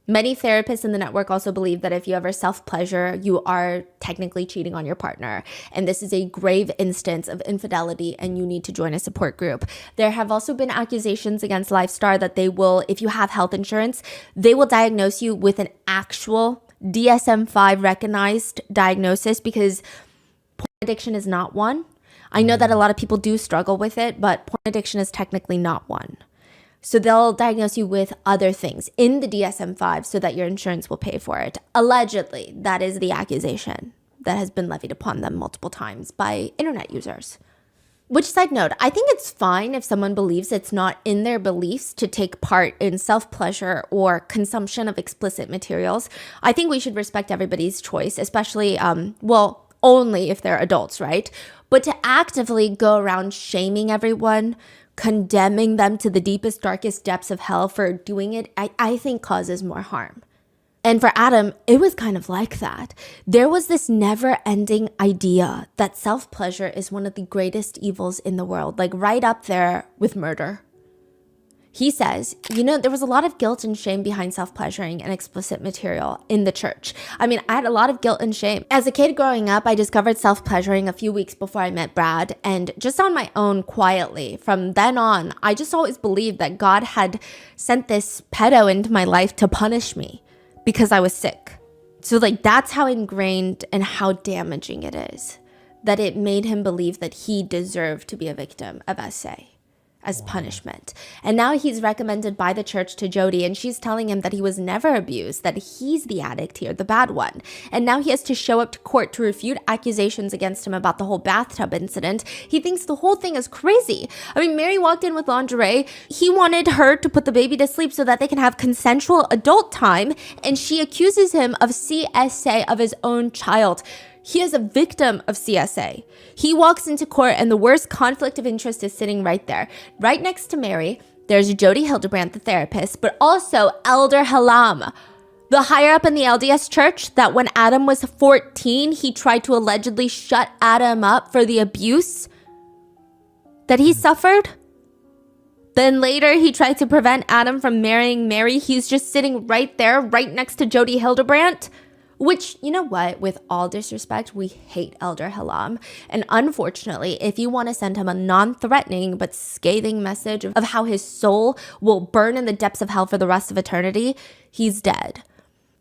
Many therapists in the network also believe that if you ever self-pleasure, you are technically cheating on your partner. And this is a grave instance of infidelity and you need to join a support group. There have also been accusations against Lifestar that they will, if you have health insurance, they will diagnose you with an actual DSM-5 recognized diagnosis, because porn addiction is not one. I know that a lot of people do struggle with it, but porn addiction is technically not one. So they'll diagnose you with other things in the DSM-5 so that your insurance will pay for it. Allegedly, that is the accusation that has been levied upon them multiple times by internet users. Which, side note, I think it's fine if someone believes it's not in their beliefs to take part in self-pleasure or consumption of explicit materials. I think we should respect everybody's choice, especially, only if they're adults, right? But to actively go around shaming everyone, condemning them to the deepest, darkest depths of hell for doing it, I think causes more harm. And for Adam, it was kind of like that. There was this never-ending idea that self-pleasure is one of the greatest evils in the world, like right up there with murder. He says, there was a lot of guilt and shame behind self-pleasuring and explicit material in the church. I mean, I had a lot of guilt and shame. As a kid growing up, I discovered self-pleasuring a few weeks before I met Brad, and just on my own, quietly. From then on, I just always believed that God had sent this pedo into my life to punish me because I was sick. So that's how ingrained and how damaging it is, that it made him believe that he deserved to be a victim of SA. as punishment. And now he's recommended by the church to Jodi, and she's telling him that he was never abused, that he's the addict here, the bad one. And now he has to show up to court to refute accusations against him about the whole bathtub incident. He thinks the whole thing is crazy. I mean, Mary walked in with lingerie. He wanted her to put the baby to sleep so that they can have consensual adult time, and she accuses him of CSA of his own child. He is a victim of CSA. He walks into court and the worst conflict of interest is sitting right there. Right next to Mary, there's Jodi Hildebrandt, the therapist, but also Elder Halam, the higher up in the LDS church that when Adam was 14, he tried to allegedly shut Adam up for the abuse that he suffered. Then later, he tried to prevent Adam from marrying Mary. He's just sitting right there, right next to Jodi Hildebrandt. Which, you know what, with all disrespect, we hate Elder Halam. And unfortunately, if you want to send him a non-threatening but scathing message of how his soul will burn in the depths of hell for the rest of eternity, he's dead.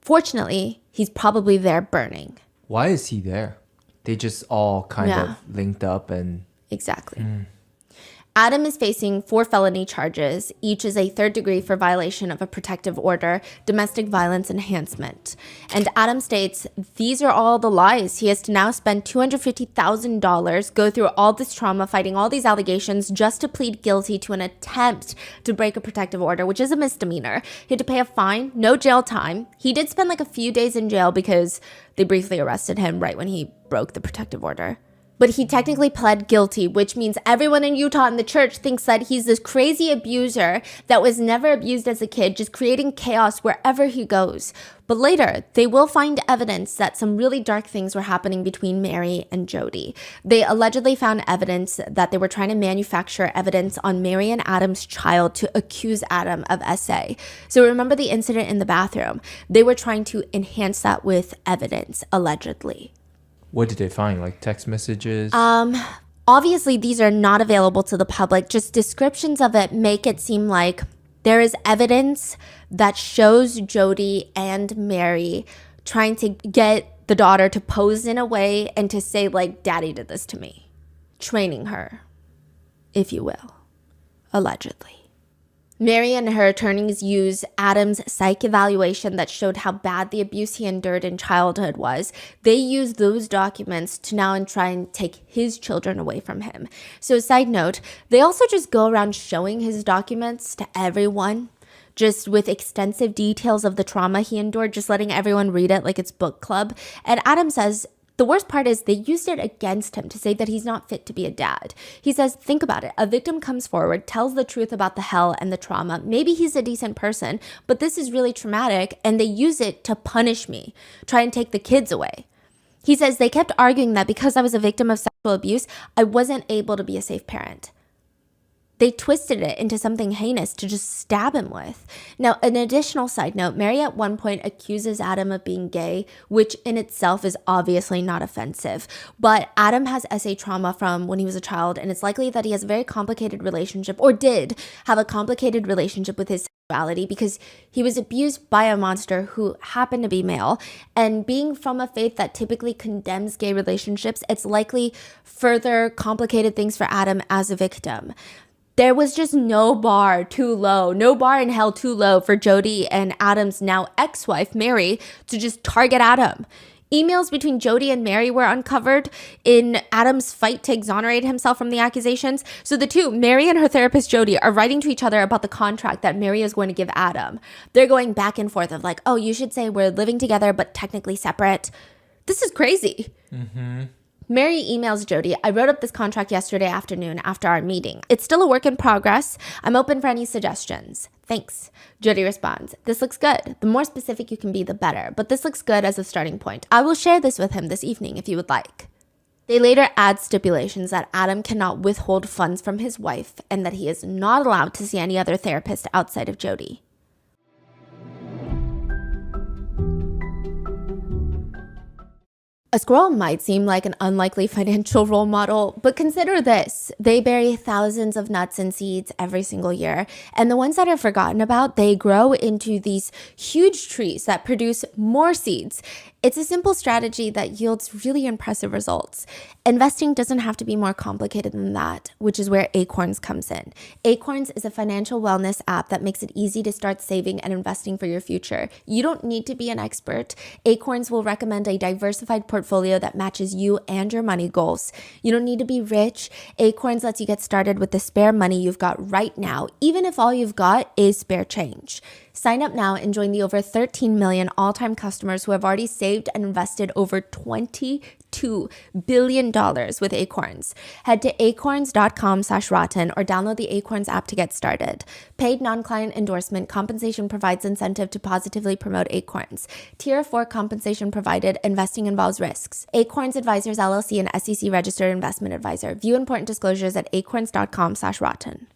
Fortunately, he's probably there burning. Why is he there? They just all kind of linked up and... Exactly. Adam is facing 4 felony charges. Each is a 3rd degree for violation of a protective order, domestic violence enhancement. And Adam states, these are all the lies. He has to now spend $250,000, go through all this trauma, fighting all these allegations just to plead guilty to an attempt to break a protective order, which is a misdemeanor. He had to pay a fine, no jail time. He did spend like a few days in jail because they briefly arrested him right when he broke the protective order. But he technically pled guilty, which means everyone in Utah and the church thinks that he's this crazy abuser that was never abused as a kid, just creating chaos wherever he goes. But later, they will find evidence that some really dark things were happening between Mary and Jodi. They allegedly found evidence that they were trying to manufacture evidence on Mary and Adam's child to accuse Adam of SA. So remember the incident in the bathroom? They were trying to enhance that with evidence, allegedly. What did they find? Like text messages? Obviously, these are not available to the public. Just descriptions of it make it seem like there is evidence that shows Jodi and Mary trying to get the daughter to pose in a way and to say, like, daddy did this to me. Training her, if you will, allegedly. Mary and her attorneys used Adam's psych evaluation that showed how bad the abuse he endured in childhood was. They used those documents to now try and take his children away from him. So side note, they also just go around showing his documents to everyone, just with extensive details of the trauma he endured, just letting everyone read it like it's book club. And Adam says, the worst part is they used it against him to say that he's not fit to be a dad. He says, think about it. A victim comes forward, tells the truth about the hell and the trauma. Maybe he's a decent person, but this is really traumatic, and they use it to punish me, try and take the kids away. He says they kept arguing that because I was a victim of sexual abuse, I wasn't able to be a safe parent. They twisted it into something heinous to just stab him with. Now, an additional side note, Mary at one point accuses Adam of being gay, which in itself is obviously not offensive. But Adam has SA trauma from when he was a child, and it's likely that he has a very complicated relationship, or did have a complicated relationship with his sexuality, because he was abused by a monster who happened to be male. And being from a faith that typically condemns gay relationships, it's likely further complicated things for Adam as a victim. There was just no bar too low, no bar in hell too low for Jodi and Adam's now ex-wife, Mary, to just target Adam. Emails between Jodi and Mary were uncovered in Adam's fight to exonerate himself from the accusations. So the two, Mary and her therapist, Jodi, are writing to each other about the contract that Mary is going to give Adam. They're going back and forth of like, oh, you should say we're living together but technically separate. This is crazy. Mary emails Jodi, I wrote up this contract yesterday afternoon after our meeting. It's still a work in progress. I'm open for any suggestions. Thanks. Jodi responds, this looks good. The more specific you can be, the better. But this looks good as a starting point. I will share this with him this evening if you would like. They later add stipulations that Adam cannot withhold funds from his wife and that he is not allowed to see any other therapist outside of Jodi. A squirrel might seem like an unlikely financial role model, but consider this. They bury thousands of nuts and seeds every single year, and the ones that are forgotten about, they grow into these huge trees that produce more seeds. It's a simple strategy that yields really impressive results. Investing doesn't have to be more complicated than that, which is where Acorns comes in. Acorns is a financial wellness app that makes it easy to start saving and investing for your future. You don't need to be an expert. Acorns will recommend a diversified portfolio that matches you and your money goals. You don't need to be rich. Acorns lets you get started with the spare money you've got right now, even if all you've got is spare change. Sign up now and join the over 13 million all-time customers who have already saved and invested over $22 billion with Acorns. Head to acorns.com/rotten or download the Acorns app to get started. Paid non-client endorsement compensation provides incentive to positively promote Acorns. Tier 4 compensation provided. Investing involves risks. Acorns Advisors LLC, an SEC registered investment advisor. View important disclosures at acorns.com/rotten.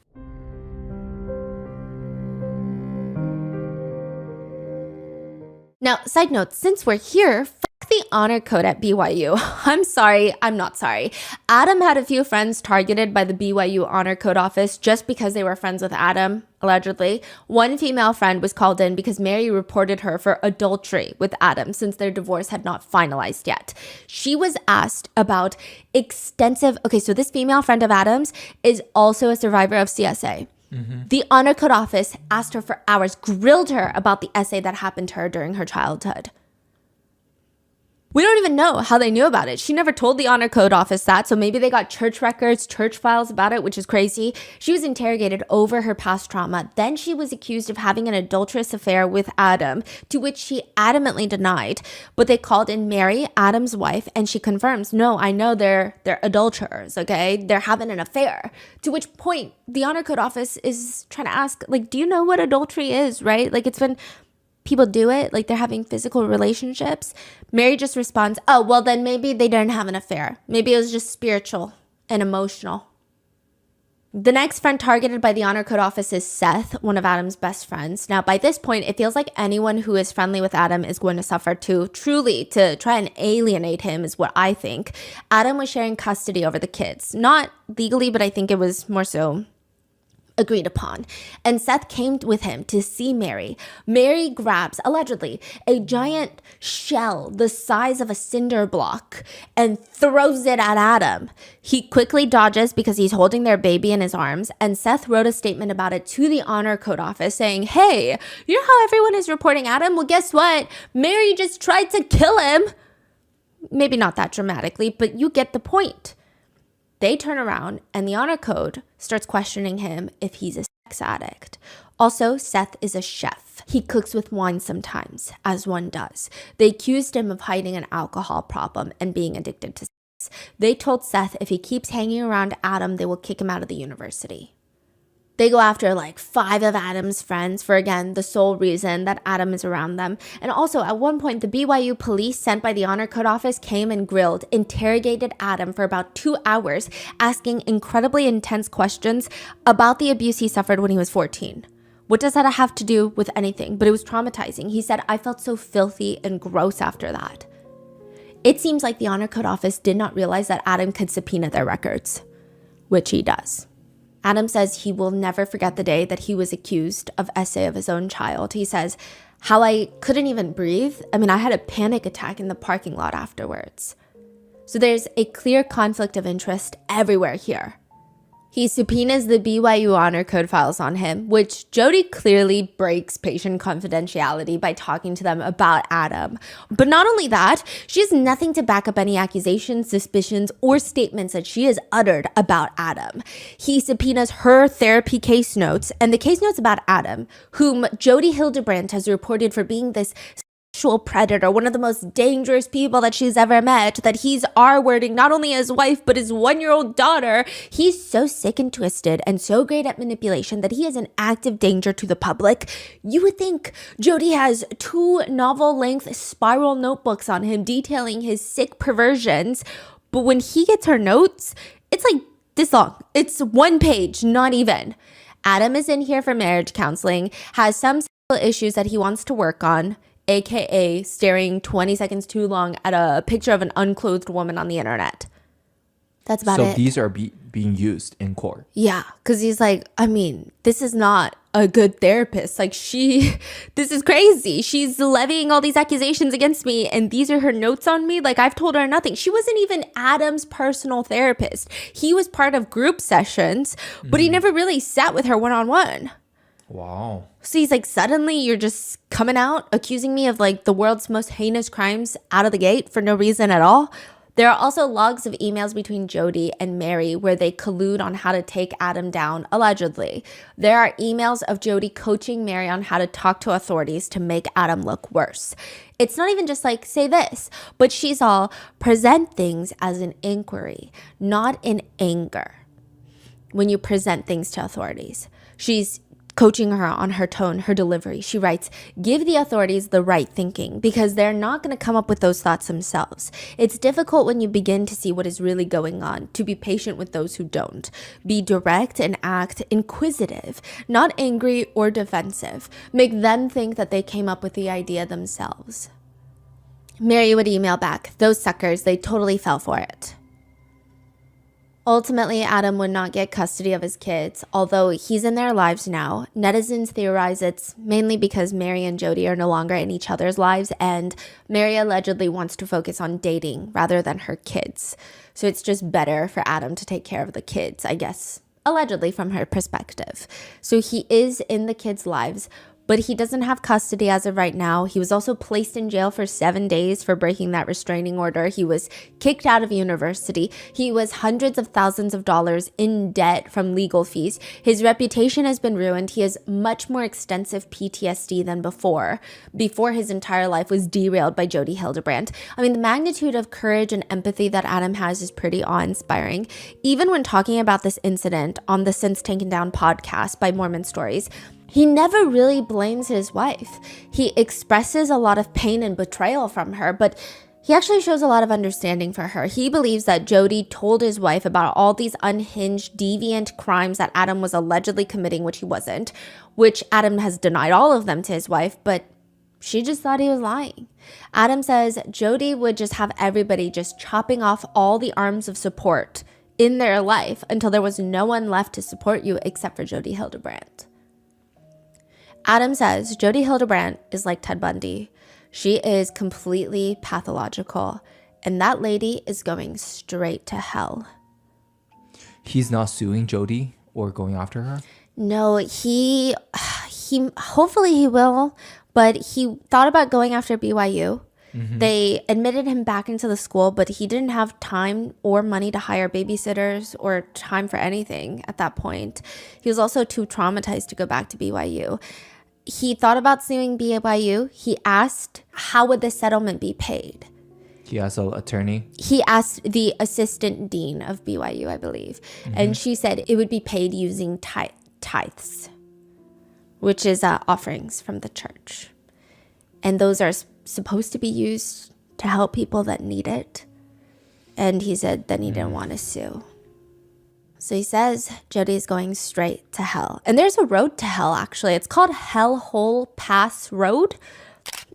Now, side note, since we're here, fuck the honor code at BYU. I'm not sorry. Adam had a few friends targeted by the BYU honor code office just because they were friends with Adam, allegedly. One female friend was called in because Mary reported her for adultery with Adam since their divorce had not finalized yet. She was asked about so this female friend of Adam's is also a survivor of CSA. The honor code office asked her for hours, grilled her about the essay that happened to her during her childhood. We don't even know how they knew about it. She never told the honor code office that, so maybe they got church records, church files about it, which is crazy. She was interrogated over her past trauma. Then she was accused of having an adulterous affair with Adam, to which she adamantly denied. But they called in Mary, Adam's wife, and she confirms, no, I know they're adulterers, okay? They're having an affair. To which point, the honor code office is trying to ask, do you know what adultery is, right? It's been... people do it, they're having physical relationships. Mary just responds, oh, well, then maybe they didn't have an affair. Maybe it was just spiritual and emotional. The next friend targeted by the honor code office is Seth, one of Adam's best friends. Now, by this point, it feels like anyone who is friendly with Adam is going to suffer too. Truly, to try and alienate him is what I think. Adam was sharing custody over the kids. Not legally, but I think it was more so agreed upon. And Seth came with him to see Mary. Mary grabs, allegedly, a giant shell the size of a cinder block and throws it at Adam. He quickly dodges because he's holding their baby in his arms, and Seth wrote a statement about it to the honor code office saying, hey, you know how everyone is reporting Adam? Well, guess what? Mary just tried to kill him. Maybe not that dramatically, but you get the point. They turn around and the honor code starts questioning him if he's a sex addict. Also, Seth is a chef. He cooks with wine sometimes, as one does. They accused him of hiding an alcohol problem and being addicted to sex. They told Seth if he keeps hanging around Adam, they will kick him out of the university. They go after 5 of Adam's friends for, again, the sole reason that Adam is around them. And also, at one point, the BYU police sent by the honor code office came and interrogated Adam for about 2 hours, asking incredibly intense questions about the abuse he suffered when he was 14. What does that have to do with anything? But it was traumatizing. He said, I felt so filthy and gross after that. It seems like the honor code office did not realize that Adam could subpoena their records, which he does. Adam says he will never forget the day that he was accused of essay of his own child. He says, how I couldn't even breathe. I had a panic attack in the parking lot afterwards. So there's a clear conflict of interest everywhere here. He subpoenas the BYU honor code files on him, which Jodi clearly breaks patient confidentiality by talking to them about Adam. But not only that, she has nothing to back up any accusations, suspicions, or statements that she has uttered about Adam. He subpoenas her therapy case notes and the case notes about Adam, whom Jodi Hildebrandt has reported for being this sexual predator, one of the most dangerous people that she's ever met, that he's R-wording not only his wife, but his 1-year-old daughter. He's so sick and twisted and so great at manipulation that he is an active danger to the public. You would think Jodi has 2 novel-length spiral notebooks on him detailing his sick perversions, but when he gets her notes, it's this long. It's 1 page, not even. Adam is in here for marriage counseling, has some issues that he wants to work on, aka staring 20 seconds too long at a picture of an unclothed woman on the internet. That's about it. So these are being used in court. Yeah, because he's like, I mean, this is not a good therapist. Like this is crazy. She's levying all these accusations against me, and these are her notes on me. Like, I've told her nothing. She wasn't even Adam's personal therapist. He was part of group sessions, but he never really sat with her one-on-one. Wow. So he's like, suddenly you're just coming out accusing me of like the world's most heinous crimes out of the gate for no reason at all. There are also logs of emails between Jodi and Mary where they collude on how to take Adam down, allegedly. There are emails of Jodi coaching Mary on how to talk to authorities to make Adam look worse. It's not even just like, say this, but she's all present things as an inquiry, not in anger. When you present things to authorities, she's coaching her on her tone, her delivery. She writes, give the authorities the right thinking because they're not going to come up with those thoughts themselves. It's difficult when you begin to see what is really going on, to be patient with those who don't. Be direct and act inquisitive, not angry or defensive. Make them think that they came up with the idea themselves. Mary would email back, those suckers, they totally fell for it. Ultimately, Adam would not get custody of his kids, although he's in their lives now. Netizens theorize it's mainly because Mary and Jodi are no longer in each other's lives, and Mary allegedly wants to focus on dating rather than her kids. So it's just better for Adam to take care of the kids, I guess, allegedly from her perspective. So he is in the kids' lives, but he doesn't have custody as of right now. He was also placed in jail for 7 days for breaking that restraining order. He was kicked out of university. He was hundreds of thousands of dollars in debt from legal fees. His reputation has been ruined. He has much more extensive PTSD than before his entire life was derailed by Jodi Hildebrandt. I mean, the magnitude of courage and empathy that Adam has is pretty awe-inspiring. Even when talking about this incident on the Since Taken Down podcast by Mormon Stories, he never really blames his wife. He expresses a lot of pain and betrayal from her, but he actually shows a lot of understanding for her. He believes that Jodi told his wife about all these unhinged, deviant crimes that Adam was allegedly committing, which he wasn't, which Adam has denied all of them to his wife, but she just thought he was lying. Adam says Jodi would just have everybody just chopping off all the arms of support in their life until there was no one left to support you except for Jodi Hildebrandt. Adam says Jodi Hildebrandt is like Ted Bundy. She is completely pathological, and that lady is going straight to hell. He's not suing Jodi or going after her? No, he hopefully he will, but he thought about going after BYU. Mm-hmm. They admitted him back into the school, but he didn't have time or money to hire babysitters or time for anything at that point. He was also too traumatized to go back to BYU. He thought about suing BYU. He asked, how would the settlement be paid? He asked an attorney? He asked the assistant dean of BYU, I believe. Mm-hmm. And she said it would be paid using tithes, which is offerings from the church. And those are supposed to be used to help people that need it. And he said then he didn't want to sue. So he says Jodi is going straight to hell. And there's a road to hell, actually. It's called Hellhole Pass Road.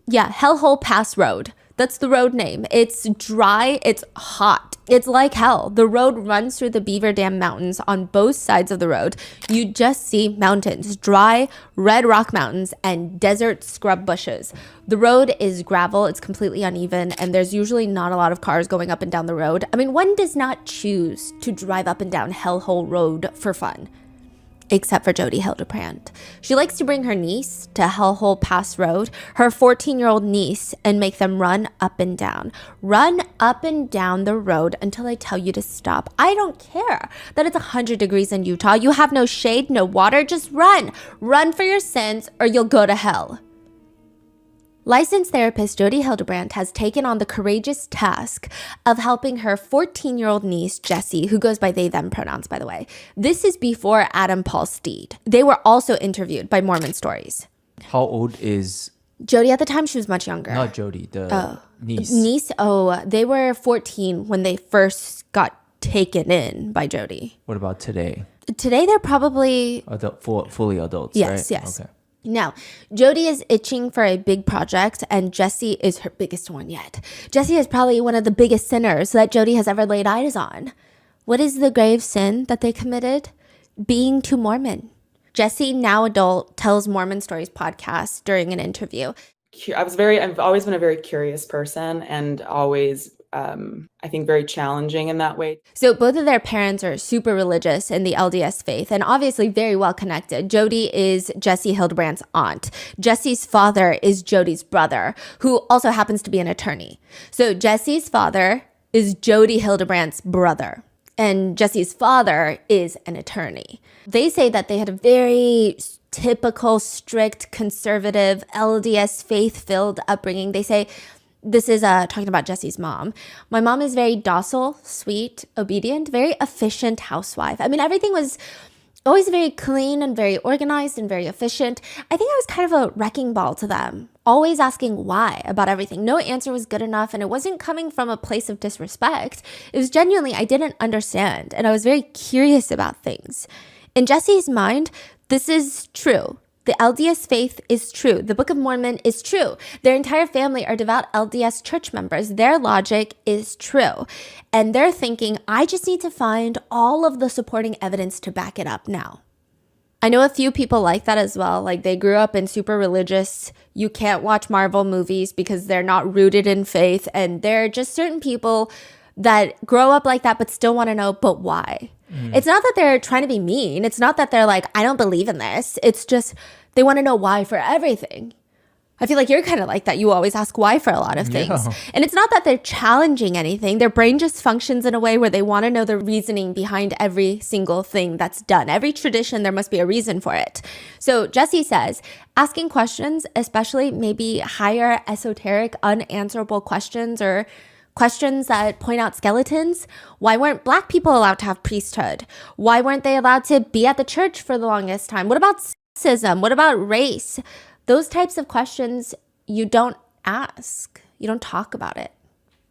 Yeah, Hellhole Pass Road. That's the road name. It's dry. It's hot. It's like hell. The road runs through the Beaver Dam Mountains on both sides of the road. You just see mountains, dry, red rock mountains, and desert scrub bushes. The road is gravel. It's completely uneven, and there's usually not a lot of cars going up and down the road. I mean, one does not choose to drive up and down Hellhole Road for fun. Except for Jodi Hildebrandt. She likes to bring her niece to Hellhole Pass Road, her 14-year-old niece, and make them run up and down. Run up and down the road until I tell you to stop. I don't care that it's 100 degrees in Utah. You have no shade, no water. Just run. Run for your sins or you'll go to hell. Licensed therapist Jodi Hildebrandt has taken on the courageous task of helping her 14-year-old niece, Jessie, who goes by they, them pronouns, by the way. This is before Adam Paul Steed. They were also interviewed by Mormon Stories. How old is... Jodi at the time? She was much younger. Not Jodi, the niece. They were 14 when they first got taken in by Jodi. What about today? Today they're probably... Fully adults, yes, right? Yes. Okay. Now, Jodi is itching for a big project, and Jesse is her biggest one yet. Jesse is probably one of the biggest sinners that Jodi has ever laid eyes on. What is the grave sin that they committed? Being too Mormon. Jesse, now adult, tells Mormon Stories podcast during an interview. I've always been a very curious person, and always, I think, very challenging in that way. So both of their parents are super religious in the LDS faith and obviously very well connected. Jodi is Jodi Hildebrandt's aunt. Jesse's father is Jodi's brother, who also happens to be an attorney. So Jesse's father is Jodi Hildebrandt's brother, and Jesse's father is an attorney. They say that they had a very typical, strict, conservative, LDS faith-filled upbringing. They say, this is talking about Jesse's mom. My mom is very docile, sweet, obedient, very efficient housewife. I mean, everything was always very clean and very organized and very efficient. I think I was kind of a wrecking ball to them, always asking why about everything. No answer was good enough, and it wasn't coming from a place of disrespect. It was genuinely, I didn't understand, and I was very curious about things. In Jesse's mind, this is true. The LDS faith is true. The Book of Mormon is true. Their entire family are devout LDS church members. Their logic is true. And they're thinking, I just need to find all of the supporting evidence to back it up now. I know a few people like that as well. Like, they grew up in super religious, you can't watch Marvel movies because they're not rooted in faith. And there are just certain people that grow up like that but still want to know, but why? It's not that they're trying to be mean. It's not that they're like, I don't believe in this. It's just they want to know why for everything. I feel like you're kind of like that. You always ask why for a lot of things. Yeah. And it's not that they're challenging anything. Their brain just functions in a way where they want to know the reasoning behind every single thing that's done. Every tradition, there must be a reason for it. So Jesse says, asking questions, especially maybe higher, esoteric, unanswerable questions or questions that point out skeletons. Why weren't Black people allowed to have priesthood? Why weren't they allowed to be at the church for the longest time? What about sexism? What about race? Those types of questions you don't ask. You don't talk about it.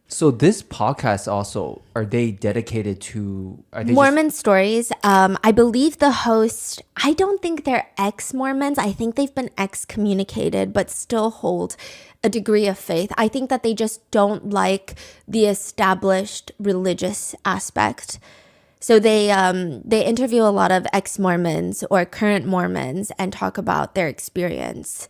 So this podcast also, are they dedicated to Mormon Stories? I believe the host, I don't think they're ex-Mormons. I think they've been excommunicated, but still hold a degree of faith. I think that they just don't like the established religious aspect. So they interview a lot of ex-Mormons or current Mormons and talk about their experience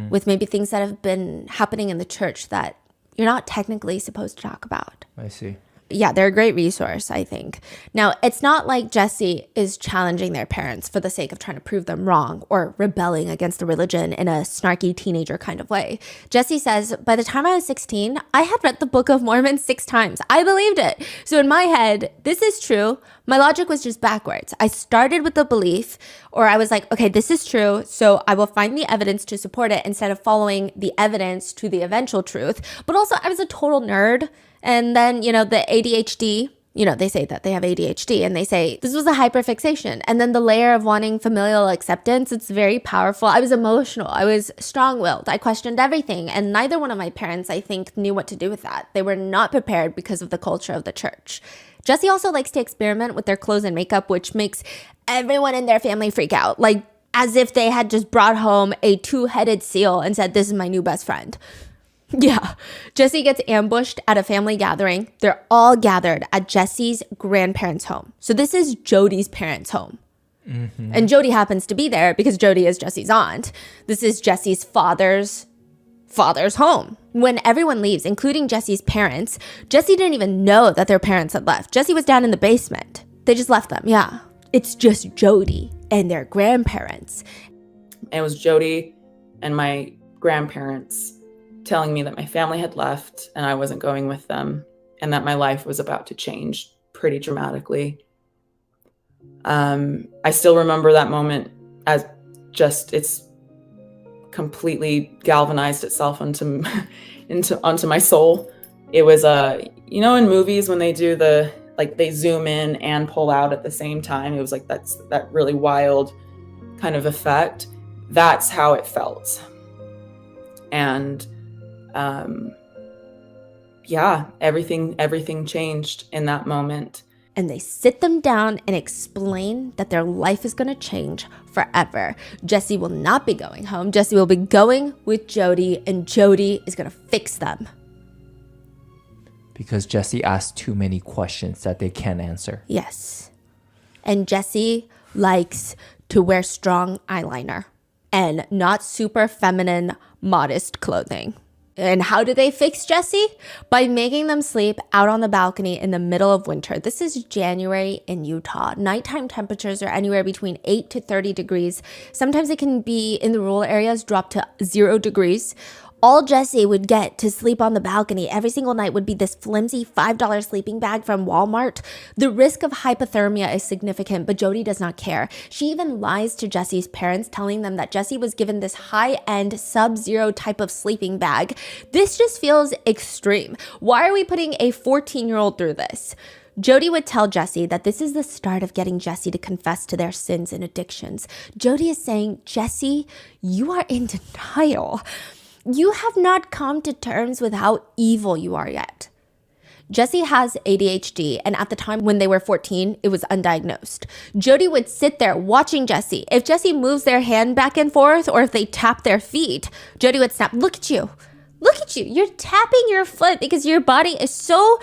with maybe things that have been happening in the church that you're not technically supposed to talk about. I see. Yeah, they're a great resource, I think. Now, it's not like Jesse is challenging their parents for the sake of trying to prove them wrong or rebelling against the religion in a snarky teenager kind of way. Jesse says, by the time I was 16, I had read the Book of Mormon 6 times. I believed it. So in my head, this is true. My logic was just backwards. I started with the belief, or I was like, okay, this is true, so I will find the evidence to support it instead of following the evidence to the eventual truth. But also, I was a total nerd. And then, the ADHD, they say that they have ADHD and they say this was a hyperfixation. And then the layer of wanting familial acceptance, it's very powerful. I was emotional. I was strong-willed. I questioned everything. And neither one of my parents, I think, knew what to do with that. They were not prepared because of the culture of the church. Jesse also likes to experiment with their clothes and makeup, which makes everyone in their family freak out. Like, as if they had just brought home a 2-headed seal and said, this is my new best friend. Yeah, Jesse gets ambushed at a family gathering. They're all gathered at Jesse's grandparents' home. So this is Jodi's parents' home. And Jodi happens to be there because Jodi is Jesse's aunt. This is Jesse's father's home. When everyone leaves, including Jesse's parents, Jesse didn't even know that their parents had left. Jesse was down in the basement. They just left them, yeah. It's just Jodi and their grandparents. It was Jodi and my grandparents telling me that my family had left and I wasn't going with them and that my life was about to change pretty dramatically. I still remember that moment as just, it's completely galvanized itself onto my soul. It was, in movies when they do they zoom in and pull out at the same time, it was like that really wild kind of effect. That's how it felt. And everything changed in that moment. and they sit them down and explain that their life is going to change forever. Jesse will not be going home. Jesse will be going with Jodi, and Jodi is going to fix them. Because Jesse asked too many questions that they can't answer. Yes. And Jesse likes to wear strong eyeliner and not super feminine, modest clothing. And how do they fix Jesse? By making them sleep out on the balcony in the middle of winter. This is January in Utah. Nighttime temperatures are anywhere between 8 to 30 degrees. Sometimes it can be, in the rural areas, drop to 0 degrees. All Jesse would get to sleep on the balcony every single night would be this flimsy $5 sleeping bag from Walmart. The risk of hypothermia is significant, but Jodi does not care. She even lies to Jesse's parents, telling them that Jesse was given this high-end sub-zero type of sleeping bag. This just feels extreme. Why are we putting a 14-year-old through this? Jodi would tell Jesse that this is the start of getting Jesse to confess to their sins and addictions. Jodi is saying, Jesse, you are in denial. You have not come to terms with how evil you are yet. Jesse has ADHD, and at the time when they were 14, it was undiagnosed. Jodi would sit there watching Jesse. If Jesse moves their hand back and forth, or if they tap their feet, Jodi would snap, look at you. Look at you. You're tapping your foot because your body is so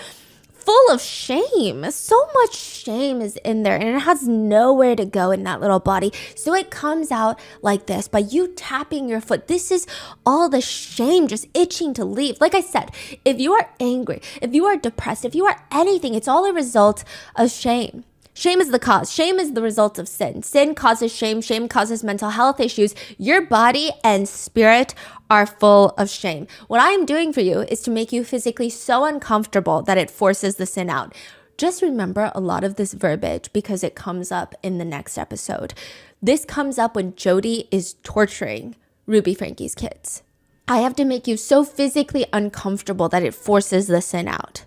full of shame. So much shame is in there, and it has nowhere to go in that little body. So it comes out like this by you tapping your foot. This is all the shame just itching to leave. Like I said, if you are angry, if you are depressed, if you are anything, it's all a result of shame. Shame is the cause. Shame is the result of sin. Sin causes shame. Shame causes mental health issues. Your body and spirit are full of shame. What I'm doing for you is to make you physically so uncomfortable that it forces the sin out. Just remember a lot of this verbiage because it comes up in the next episode. This comes up when Jodi is torturing Ruby Franke's kids. I have to make you so physically uncomfortable that it forces the sin out.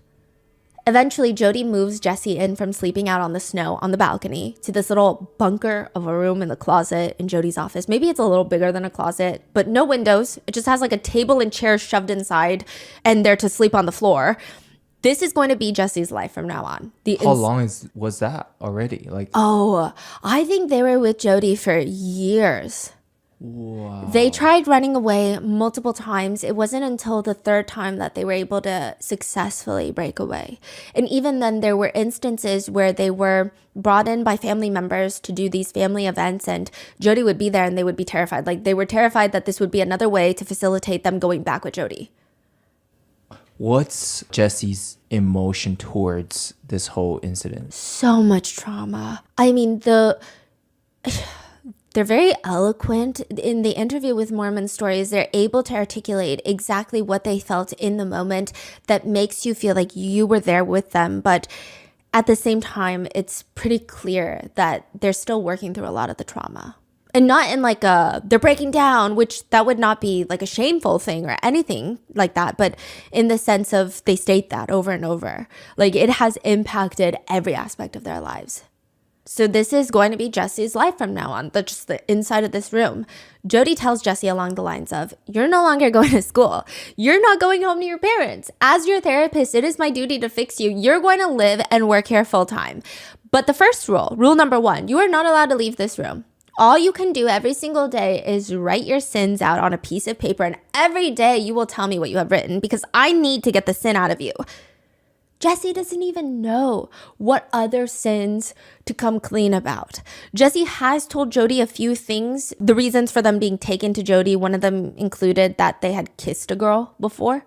Eventually, Jodi moves Jesse in from sleeping out on the snow on the balcony to this little bunker of a room in the closet in Jodi's office. Maybe it's a little bigger than a closet, but no windows. It just has like a table and chair shoved inside, and they're to sleep on the floor. This is going to be Jesse's life from now on. How long was that already? I think they were with Jodi for years. Wow. They tried running away multiple times. It wasn't until the third time that they were able to successfully break away. And even then, there were instances where they were brought in by family members to do these family events, and Jodi would be there and they would be terrified. Like, they were terrified that this would be another way to facilitate them going back with Jodi. What's Jesse's emotion towards this whole incident? So much trauma. I mean, they're very eloquent. In the interview with Mormon Stories, they're able to articulate exactly what they felt in the moment that makes you feel like you were there with them. But at the same time, it's pretty clear that they're still working through a lot of the trauma. And not in like they're breaking down, which that would not be like a shameful thing or anything like that. But in the sense of they state that over and over. Like, it has impacted every aspect of their lives. So this is going to be Jesse's life from now on. That's just the inside of this room. Jodi tells Jesse along the lines of, you're no longer going to school. You're not going home to your parents. As your therapist, it is my duty to fix you. You're going to live and work here full time. But the first rule number 1, you are not allowed to leave this room. All you can do every single day is write your sins out on a piece of paper. And every day you will tell me what you have written because I need to get the sin out of you. Jesse doesn't even know what other sins to come clean about. Jesse has told Jodi a few things, the reasons for them being taken to Jodi. One of them included that they had kissed a girl before,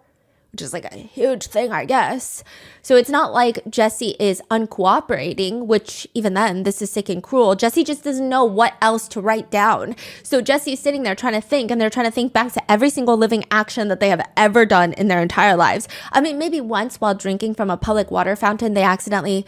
which is like a huge thing, I guess. So it's not like Jesse is uncooperating, which even then, this is sick and cruel. Jesse just doesn't know what else to write down. So Jesse's sitting there trying to think, and they're trying to think back to every single living action that they have ever done in their entire lives. I mean, maybe once while drinking from a public water fountain, they accidentally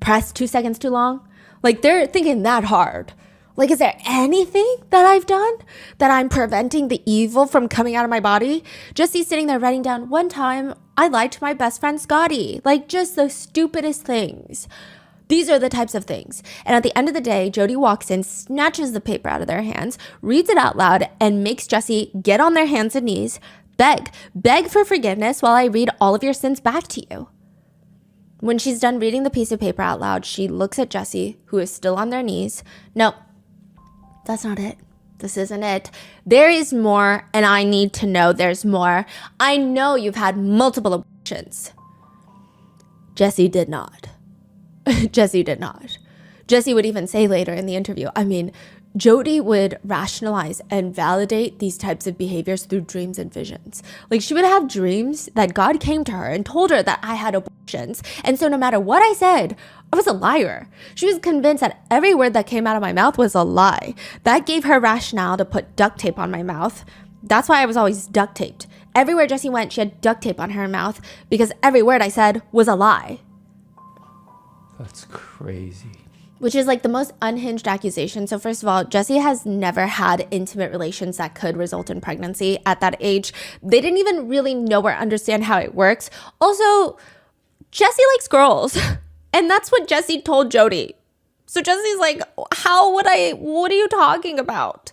pressed 2 seconds too long. Like, they're thinking that hard. Like, is there anything that I've done that I'm preventing the evil from coming out of my body? Jesse's sitting there writing down, one time I lied to my best friend Scotty. Like, just the stupidest things. These are the types of things. And at the end of the day, Jodi walks in, snatches the paper out of their hands, reads it out loud, and makes Jesse get on their hands and knees, beg for forgiveness while I read all of your sins back to you. When she's done reading the piece of paper out loud, she looks at Jesse, who is still on their knees. No, that's not it. This isn't it. There is more, and I need to know there's more. I know you've had multiple abortions. Jesse did not. Jesse did not. Jesse would even say later in the interview, I mean, Jodi would rationalize and validate these types of behaviors through dreams and visions. Like, she would have dreams that God came to her and told her that I had abortions. And so no matter what I said, I was a liar. She was convinced that every word that came out of my mouth was a lie. That gave her rationale to put duct tape on my mouth. That's why I was always duct taped. Everywhere Jessie went, she had duct tape on her mouth because every word I said was a lie. That's crazy. Which is like the most unhinged accusation. So first of all, Jesse has never had intimate relations that could result in pregnancy at that age. They didn't even really know or understand how it works. Also, Jesse likes girls. And that's what Jesse told Jodi. So Jesse's like, what are you talking about?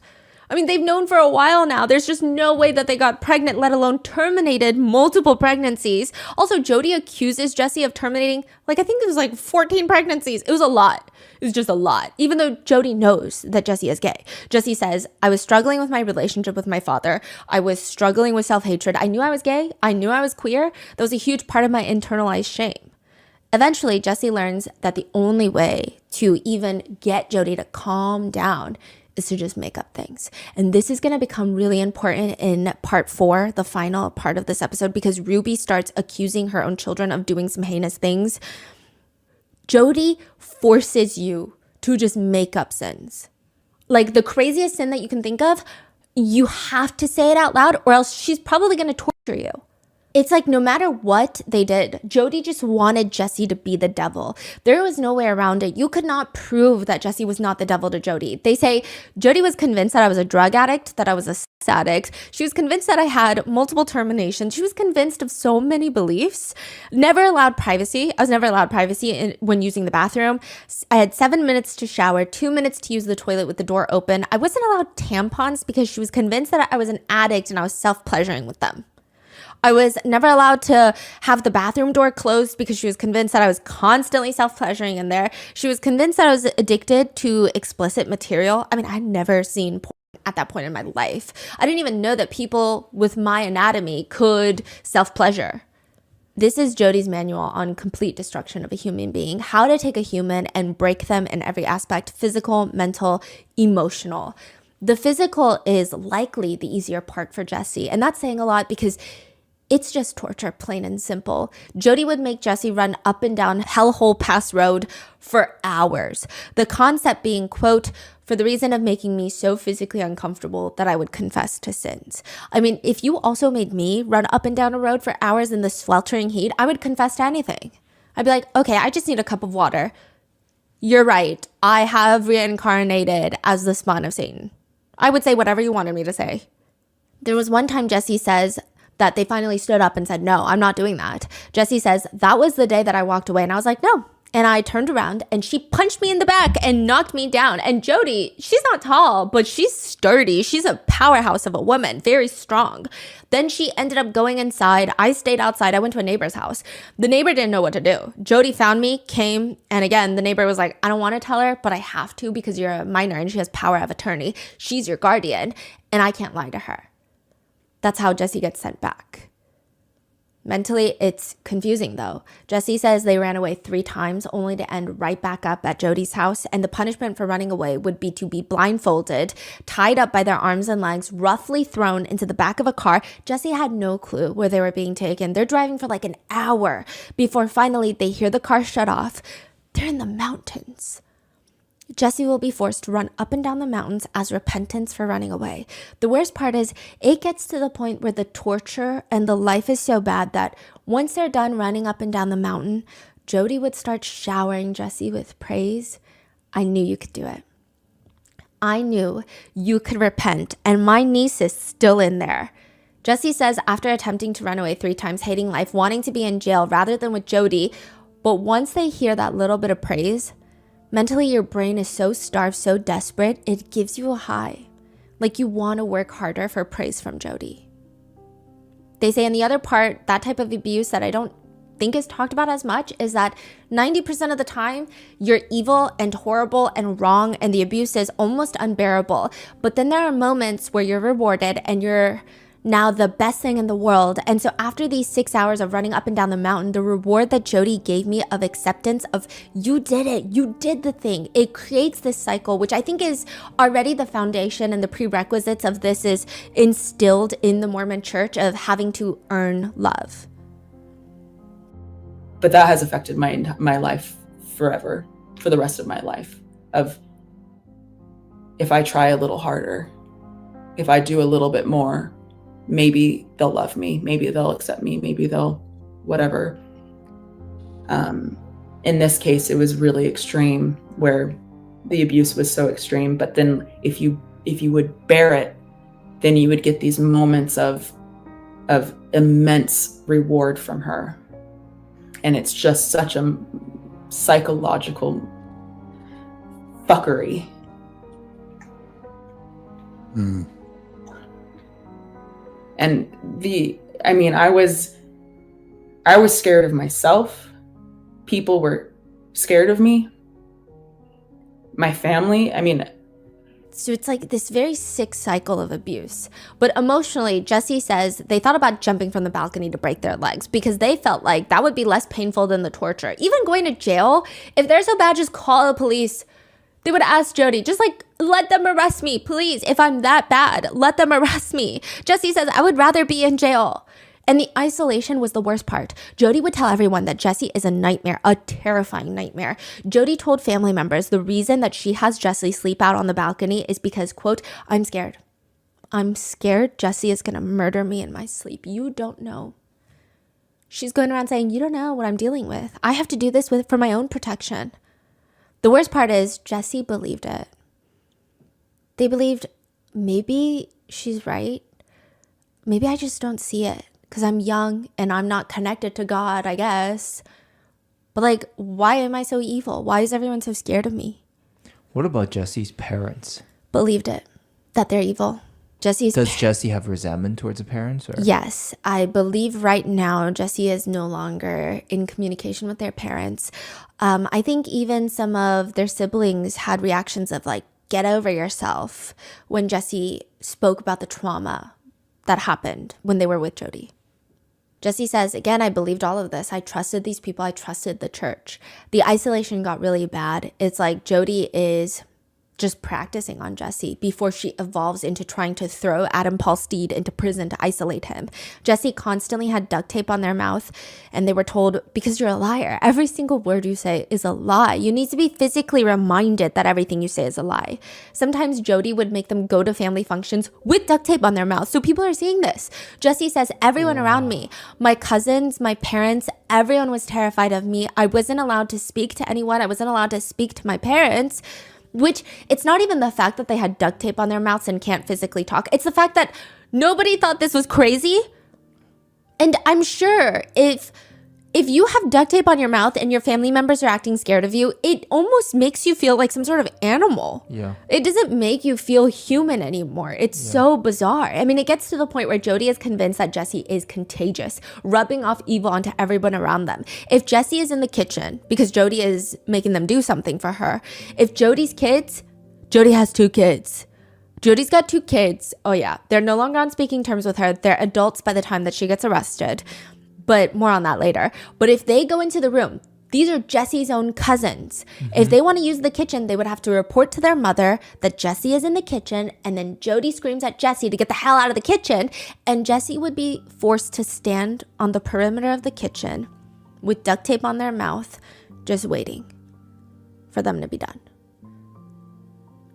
I mean, they've known for a while now. There's just no way that they got pregnant, let alone terminated multiple pregnancies. Also, Jodi accuses Jesse of terminating, I think it was 14 pregnancies. It was a lot. It was just a lot. Even though Jodi knows that Jesse is gay. Jesse says, I was struggling with my relationship with my father. I was struggling with self-hatred. I knew I was gay. I knew I was queer. That was a huge part of my internalized shame. Eventually, Jesse learns that the only way to even get Jodi to calm down is to just make up things. And this is going to become really important in part 4, the final part of this episode, because Ruby starts accusing her own children of doing some heinous things. Jodi forces you to just make up sins. Like the craziest sin that you can think of, you have to say it out loud or else she's probably going to torture you. It's like no matter what they did, Jodi just wanted Jesse to be the devil. There was no way around it. You could not prove that Jesse was not the devil to Jodi. They say Jodi was convinced that I was a drug addict, that I was a sex addict. She was convinced that I had multiple terminations. She was convinced of so many beliefs. Never allowed privacy. I was never allowed privacy when using the bathroom. I had 7 minutes to shower, 2 minutes to use the toilet with the door open. I wasn't allowed tampons because she was convinced that I was an addict and I was self-pleasuring with them. I was never allowed to have the bathroom door closed because she was convinced that I was constantly self-pleasuring in there. She was convinced that I was addicted to explicit material. I mean, I'd never seen porn at that point in my life. I didn't even know that people with my anatomy could self-pleasure. This is Jodi's manual on complete destruction of a human being, how to take a human and break them in every aspect, physical, mental, emotional. The physical is likely the easier part for Jesse, and that's saying a lot because it's just torture, plain and simple. Jodi would make Jesse run up and down Hellhole Pass Road for hours. The concept being, quote, for the reason of making me so physically uncomfortable that I would confess to sins. I mean, if you also made me run up and down a road for hours in the sweltering heat, I would confess to anything. I'd be like, okay, I just need a cup of water. You're right. I have reincarnated as the spawn of Satan. I would say whatever you wanted me to say. There was one time Jesse says that they finally stood up and said, no, I'm not doing that. Jesse says, that was the day that I walked away. And I was like, no. And I turned around and she punched me in the back and knocked me down. And Jodi, she's not tall, but she's sturdy. She's a powerhouse of a woman, very strong. Then she ended up going inside. I stayed outside. I went to a neighbor's house. The neighbor didn't know what to do. Jodi found me, came, and again, the neighbor was like, I don't want to tell her, but I have to because you're a minor and she has power of attorney. She's your guardian, and I can't lie to her. That's how Jesse gets sent back. Mentally, it's confusing though. Jesse says they ran away 3 times only to end right back up at Jodi's house, and the punishment for running away would be to be blindfolded, tied up by their arms and legs, roughly thrown into the back of a car. Jesse had no clue where they were being taken. They're driving for like an hour before finally they hear the car shut off. They're in the mountains. Jesse will be forced to run up and down the mountains as repentance for running away. The worst part is it gets to the point where the torture and the life is so bad that once they're done running up and down the mountain, Jodi would start showering Jesse with praise. I knew you could do it. I knew you could repent, and my niece is still in there. Jesse says after attempting to run away 3 times, hating life, wanting to be in jail rather than with Jodi, but once they hear that little bit of praise, mentally, your brain is so starved, so desperate, it gives you a high. Like you want to work harder for praise from Jodi. They say in the other part, that type of abuse that I don't think is talked about as much is that 90% of the time you're evil and horrible and wrong and the abuse is almost unbearable. But then there are moments where you're rewarded and you're now the best thing in the world. And so after these 6 hours of running up and down the mountain, the reward that Jodi gave me of acceptance of you did it, you did the thing, it creates this cycle, which I think is already the foundation and the prerequisites of this is instilled in the Mormon church of having to earn love. But that has affected my life forever, for the rest of my life, of if I try a little harder, if I do a little bit more, maybe they'll love me, maybe they'll accept me, maybe they'll whatever. In this case, it was really extreme, where the abuse was so extreme. But then if you would bear it, then you would get these moments of immense reward from her. And it's just such a psychological fuckery. And I was scared of myself. People were scared of me. My family, So it's like this very sick cycle of abuse. But emotionally, Jesse says they thought about jumping from the balcony to break their legs because they felt like that would be less painful than the torture. Even going to jail, if they're so bad, just call the police. They would ask Jodi, just like, let them arrest me, please. If I'm that bad, let them arrest me. Jesse says, I would rather be in jail. And the isolation was the worst part. Jodi would tell everyone that Jesse is a nightmare, a terrifying nightmare. Jodi told family members the reason that she has Jesse sleep out on the balcony is because, quote, I'm scared. I'm scared Jesse is going to murder me in my sleep. You don't know. She's going around saying, you don't know what I'm dealing with. I have to do this for my own protection. The worst part is Jesse believed it. They believed maybe she's right. Maybe I just don't see it because I'm young and I'm not connected to God, I guess. But like, why am I so evil? Why is everyone so scared of me? What about Jesse's parents? Believed it, that they're evil. Does Jesse have resentment towards the parents? Or? Yes, I believe right now Jesse is no longer in communication with their parents. I think even some of their siblings had reactions of like, get over yourself when Jesse spoke about the trauma that happened when they were with Jodi. Jesse says, again, I believed all of this. I trusted these people. I trusted the church. The isolation got really bad. It's like Jodi is just practicing on Jesse before she evolves into trying to throw Adam Paul Steed into prison to isolate him. Jesse constantly had duct tape on their mouth, and they were told, because you're a liar, every single word you say is a lie. You need to be physically reminded that everything you say is a lie. Sometimes Jodi would make them go to family functions with duct tape on their mouth, so people are seeing this. Jesse says, everyone around me, my cousins, my parents, everyone was terrified of me. I wasn't allowed to speak to anyone. I wasn't allowed to speak to my parents. Which, it's not even the fact that they had duct tape on their mouths and can't physically talk. It's the fact that nobody thought this was crazy. And I'm sure if you have duct tape on your mouth and your family members are acting scared of you, it almost makes you feel like some sort of animal. Yeah. It doesn't make you feel human anymore. It's so bizarre. It gets to the point where Jodi is convinced that Jesse is contagious, rubbing off evil onto everyone around them. If Jesse is in the kitchen, because Jodi is making them do something for her, if Jodi's kids, Jodi has 2 kids. Jodi's got 2 kids. Oh yeah, they're no longer on speaking terms with her. They're adults by the time that she gets arrested. But more on that later. But if they go into the room, these are Jesse's own cousins. Mm-hmm. If they want to use the kitchen, they would have to report to their mother that Jesse is in the kitchen, and then Jodi screams at Jesse to get the hell out of the kitchen, and Jesse would be forced to stand on the perimeter of the kitchen with duct tape on their mouth, just waiting for them to be done.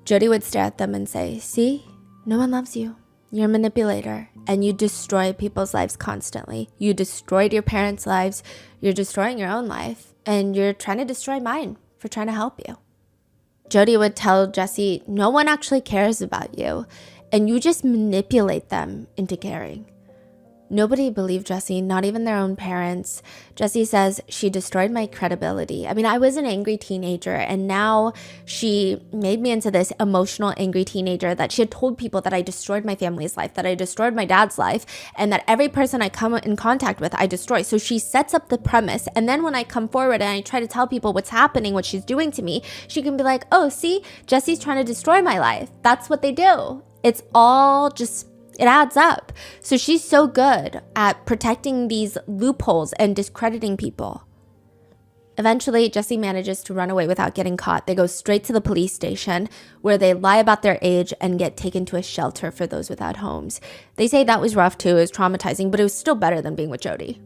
Jodi would stare at them and say, see, no one loves you. You're a manipulator, and you destroy people's lives constantly. You destroyed your parents' lives. You're destroying your own life, and you're trying to destroy mine for trying to help you. Jodi would tell Jesse, no one actually cares about you, and you just manipulate them into caring. Nobody believed Jessie, not even their own parents. Jessie says, she destroyed my credibility. I mean, I was an angry teenager, and now she made me into this emotional, angry teenager that she had told people that I destroyed my family's life, that I destroyed my dad's life, and that every person I come in contact with, I destroy. So she sets up the premise, and then when I come forward and I try to tell people what's happening, what she's doing to me, she can be like, oh, see, Jessie's trying to destroy my life. That's what they do. It's all just... it adds up. So she's so good at protecting these loopholes and discrediting people. Eventually, Jessie manages to run away without getting caught. They go straight to the police station where they lie about their age and get taken to a shelter for those without homes. They say that was rough too, it was traumatizing, but it was still better than being with Jodi.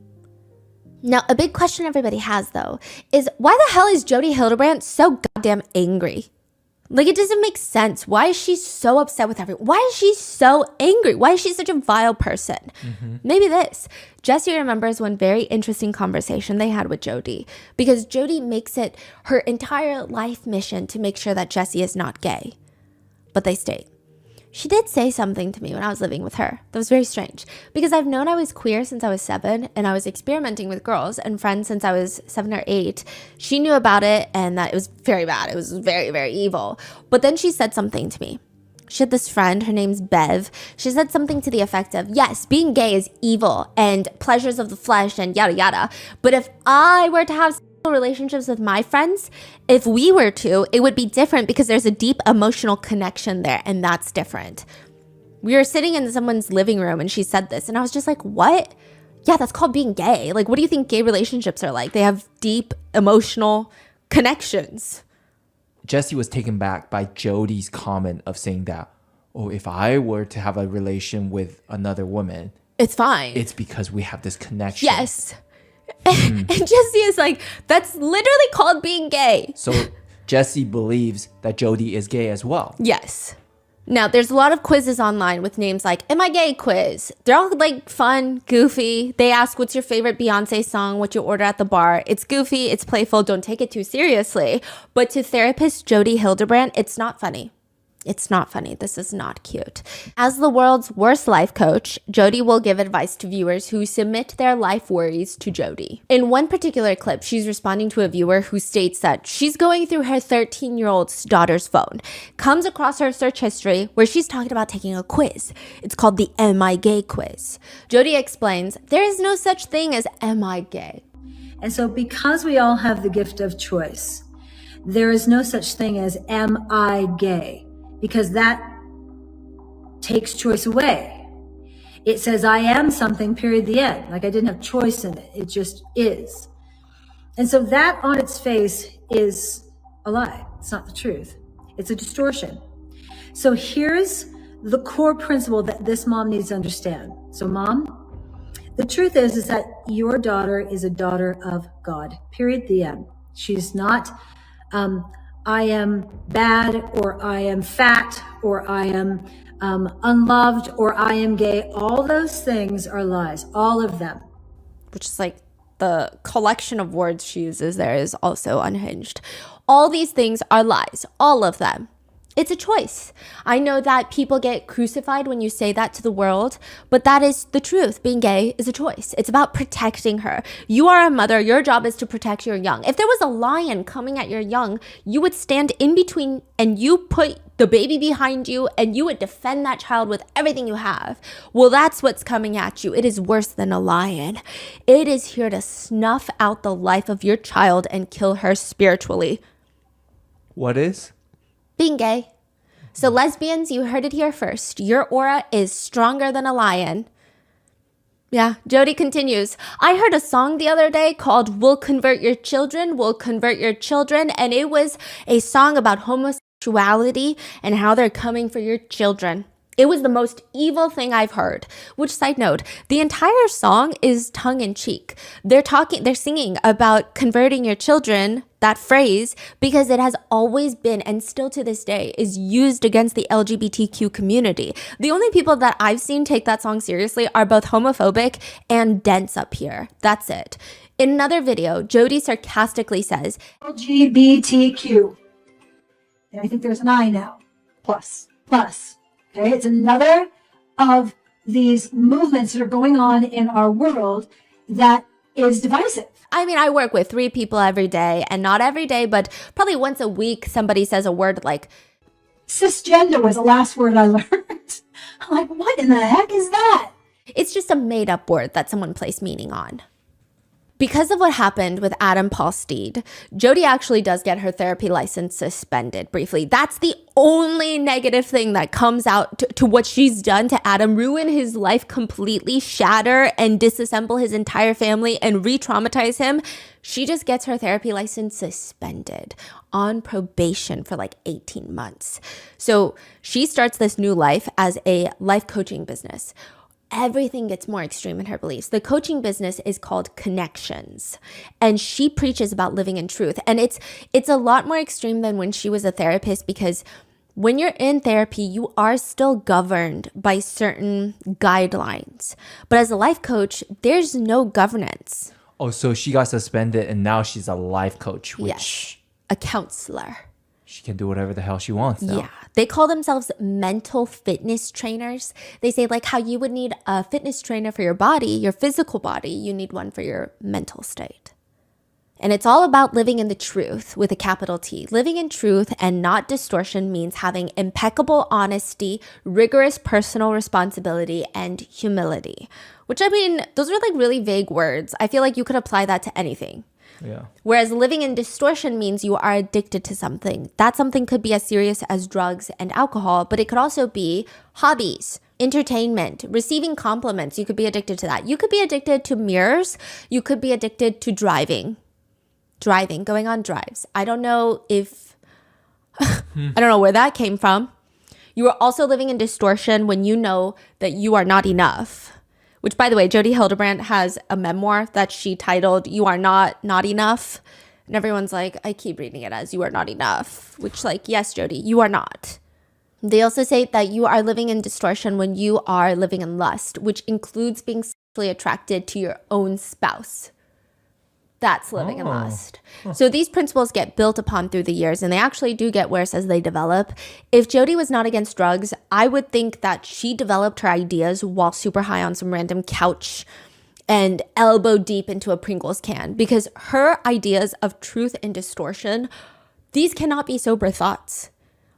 Now, a big question everybody has though is why the hell is Jodi Hildebrandt so goddamn angry? Like, it doesn't make sense. Why is she so upset with everyone? Why is she so angry? Why is she such a vile person? Maybe this. Jessie remembers one very interesting conversation they had with Jodi, because Jodi makes it her entire life mission to make sure that Jessie is not gay. But they state, she did say something to me when I was living with her. That was very strange, because I've known I was queer since I was 7, and I was experimenting with girls and friends since I was 7 or 8. She knew about it and that it was very bad. It was very, very evil. But then she said something to me. She had this friend, her name's Bev. She said something to the effect of, yes, being gay is evil and pleasures of the flesh and yada yada. But if I were to have relationships with my friends, if we were to, it would be different because there's a deep emotional connection there, and that's different. We were sitting in someone's living room and she said this, and I was just like, what? Yeah, that's called being gay. Like, what do you think gay relationships are like? They have deep emotional connections. Jessie was taken back by Jodi's comment of saying that, oh, if I were to have a relation with another woman, it's fine. It's because we have this connection. Yes. And Jessie is like, that's literally called being gay. So Jessie believes that Jodi is gay as well. Yes. Now, there's a lot of quizzes online with names like, am I gay quiz? They're all like fun, goofy. They ask, what's your favorite Beyonce song? What you order at the bar? It's goofy. It's playful. Don't take it too seriously. But to therapist Jodi Hildebrandt, it's not funny. It's not funny. This is not cute. As the world's worst life coach, Jodi will give advice to viewers who submit their life worries to Jodi. In one particular clip, she's responding to a viewer who states that she's going through her 13-year-old daughter's phone, comes across her search history where she's talking about taking a quiz. It's called the Am I Gay quiz. Jodi explains, there is no such thing as Am I Gay? And so because we all have the gift of choice, there is no such thing as Am I Gay? Because that takes choice away. It says, I am something, period, the end. Like I didn't have choice in it. It just is. And so that on its face is a lie. It's not the truth. It's a distortion. So here's the core principle that this mom needs to understand. So mom, the truth is that your daughter is a daughter of God, period, the end. She's not, I am bad, or I am fat, or I am unloved, or I am gay. All those things are lies, all of them. Which is like the collection of words she uses there is also unhinged. All these things are lies, all of them. It's a choice. I know that people get crucified when you say that to the world, but that is the truth. Being gay is a choice. It's about protecting her. You are a mother. Your job is to protect your young. If there was a lion coming at your young, you would stand in between and you put the baby behind you and you would defend that child with everything you have. Well, that's what's coming at you. It is worse than a lion. It is here to snuff out the life of your child and kill her spiritually. What is? Being gay. So lesbians, you heard it here first. Your aura is stronger than a lion. Yeah, Jodi continues. I heard a song the other day called We'll Convert Your Children, We'll Convert Your Children. And it was a song about homosexuality and how they're coming for your children. It was the most evil thing I've heard. Which, side note, the entire song is tongue-in-cheek. They're singing about converting your children, that phrase, because it has always been, and still to this day, is used against the LGBTQ community. The only people that I've seen take that song seriously are both homophobic and dense up here. That's it. In another video, Jodi sarcastically says, LGBTQ. And I think there's an I now. Plus. Okay, it's another of these movements that are going on in our world that is divisive. I mean, I work with 3 people every day, and not every day, but probably once a week, somebody says a word like Cisgender was the last word I learned. I'm like, what in the heck is that? it's just a made up word that someone placed meaning on. Because of what happened with Adam Paul Steed, Jodi actually does get her therapy license suspended briefly. That's the only negative thing that comes out to what she's done to Adam, ruin his life completely, shatter and disassemble his entire family and re-traumatize him. She just gets her therapy license suspended on probation for like 18 months. So she starts this new life as a life coaching business. Everything gets more extreme in her beliefs. The coaching business is called Connections, and she preaches about living in truth. And it's a lot more extreme than when she was a therapist, because when you're in therapy, you are still governed by certain guidelines. But as a life coach, there's no governance. Oh, so she got suspended and now she's a life coach, which Yes, a counselor. she can do whatever the hell she wants now. Yeah. They call themselves mental fitness trainers. They say, like how you would need a fitness trainer for your body, your physical body, you need one for your mental state. And it's all about living in the truth with a capital T. Living in truth and not distortion means having impeccable honesty, rigorous personal responsibility, and humility. Which, I mean, those are like really vague words. I feel like you could apply that to anything. Yeah. Whereas living in distortion means you are addicted to something. That something could be as serious as drugs and alcohol, but it could also be hobbies, entertainment, receiving compliments. You could be addicted to that. You could be addicted to mirrors. You could be addicted to driving, going on drives. I don't know where that came from. You are also living in distortion when you know that you are not enough. Which, by the way, Jodi Hildebrandt has a memoir that she titled, You Are Not Enough. And everyone's like, I keep reading it as You Are Not Enough. Which, like, yes, Jodi, you are not. They also say that you are living in distortion when you are living in lust, which includes being sexually attracted to your own spouse. That's living in lust. So these principles get built upon through the years, and they actually do get worse as they develop. If Jodi was not against drugs, I would think that she developed her ideas while super high on some random couch and elbow deep into a Pringles can, because her ideas of truth and distortion, these cannot be sober thoughts.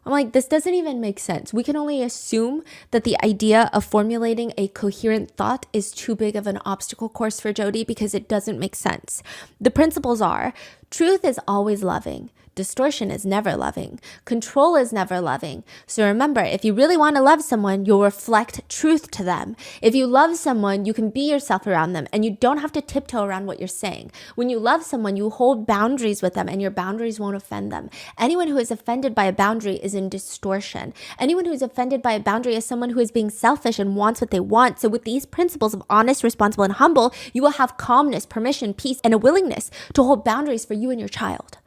I'm like, this doesn't even make sense. We can only assume that the idea of formulating a coherent thought is too big of an obstacle course for Jodi because it doesn't make sense. The principles are, truth is always loving. Distortion is never loving. Control is never loving. So remember, if you really want to love someone, you'll reflect truth to them. If you love someone, you can be yourself around them and you don't have to tiptoe around what you're saying. When you love someone, you hold boundaries with them and your boundaries won't offend them. Anyone who is offended by a boundary is in distortion. Anyone who is offended by a boundary is someone who is being selfish and wants what they want. So with these principles of honest, responsible, and humble, you will have calmness, permission, peace, and a willingness to hold boundaries for you and your child.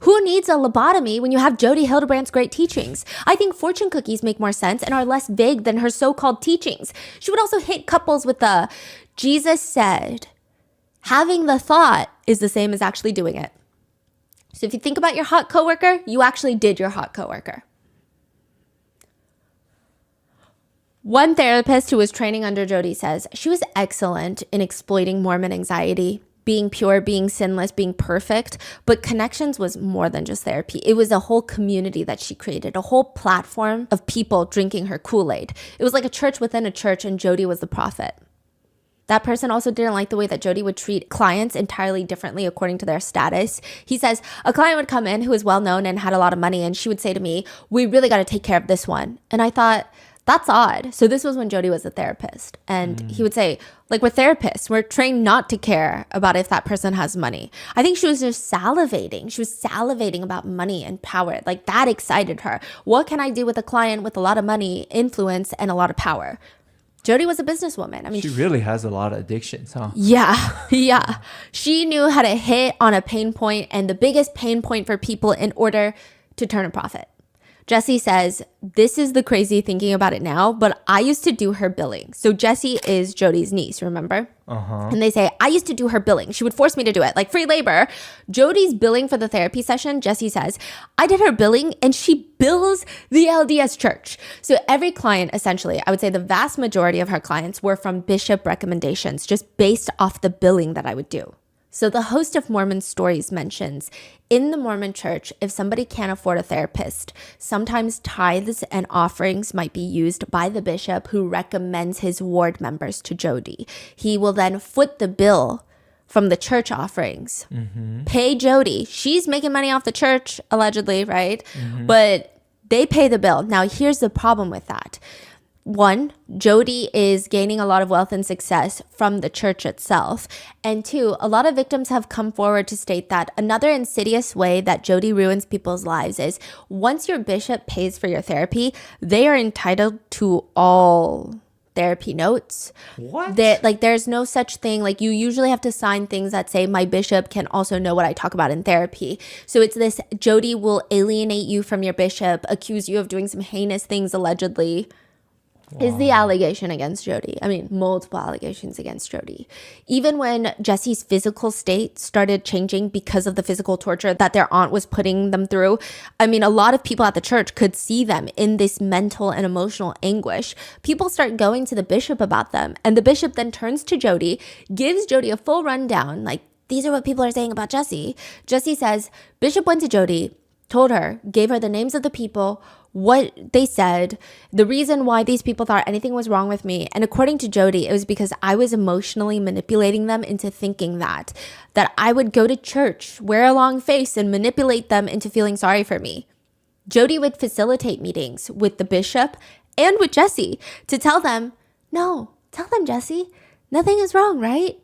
Who needs a lobotomy when you have Jodi Hildebrandt's great teachings? I think fortune cookies make more sense and are less vague than her so-called teachings. She would also hit couples with the, Jesus said, having the thought is the same as actually doing it. So if you think about your hot coworker, you actually did your hot coworker. One therapist who was training under Jodi says she was excellent in exploiting Mormon anxiety, being pure, being sinless, being perfect. But Connections was more than just therapy. It was a whole community that she created, a whole platform of people drinking her Kool-Aid. It was like a church within a church, and Jodi was the prophet. That person also didn't like the way that Jodi would treat clients entirely differently according to their status. He says, a client would come in who was well-known and had a lot of money, and she would say to me, we really got to take care of this one. And I thought, that's odd. So this was when Jodi was a therapist. And he would say, like, we're therapists. We're trained not to care about if that person has money. I think she was just salivating. She was salivating about money and power. Like, that excited her. What can I do with a client with a lot of money, influence, and a lot of power? Jodi was a businesswoman. I mean, She really has a lot of addictions, huh? Yeah. She knew how to hit on a pain point, and the biggest pain point for people in order to turn a profit. Jessie says, this is the crazy thinking about it now, but I used to do her billing. So Jessie is Jodi's niece, remember? And they say, I used to do her billing. She would force me to do it, like free labor. Jodi's billing for the therapy session, Jessie says, I did her billing and she bills the LDS church. So every client, essentially, I would say the vast majority of her clients were from bishop recommendations, just based off the billing that I would do. So the host of Mormon Stories mentions, in the Mormon church, if somebody can't afford a therapist, sometimes tithes and offerings might be used by the bishop who recommends his ward members to Jodi. He will then foot the bill from the church offerings, pay Jodi. She's making money off the church, allegedly, right? But they pay the bill. Now, here's the problem with that. One, Jodi is gaining a lot of wealth and success from the church itself. And two, a lot of victims have come forward to state that another insidious way that Jodi ruins people's lives is once your bishop pays for your therapy, they are entitled to all therapy notes. What? There's no such thing. Like, you usually have to sign things that say my bishop can also know what I talk about in therapy. So it's this, Jodi will alienate you from your bishop, accuse you of doing some heinous things allegedly. Is the allegation against Jodi. I mean, multiple allegations against Jodi. Even when Jessie's physical state started changing because of the physical torture that their aunt was putting them through, I mean, a lot of people at the church could see them in this mental and emotional anguish. People start going to the bishop about them, and the bishop then turns to Jodi, gives Jodi a full rundown, like, these are what people are saying about Jessie. Jessie says, Bishop went to Jodi, told her, gave her the names of the people, what they said, the reason why these people thought anything was wrong with me. And according to Jodi, it was because I was emotionally manipulating them into thinking that I would go to church, wear a long face, and manipulate them into feeling sorry for me. Jodi would facilitate meetings with the bishop and with Jessie to tell them, no, tell them, Jessie, nothing is wrong, right?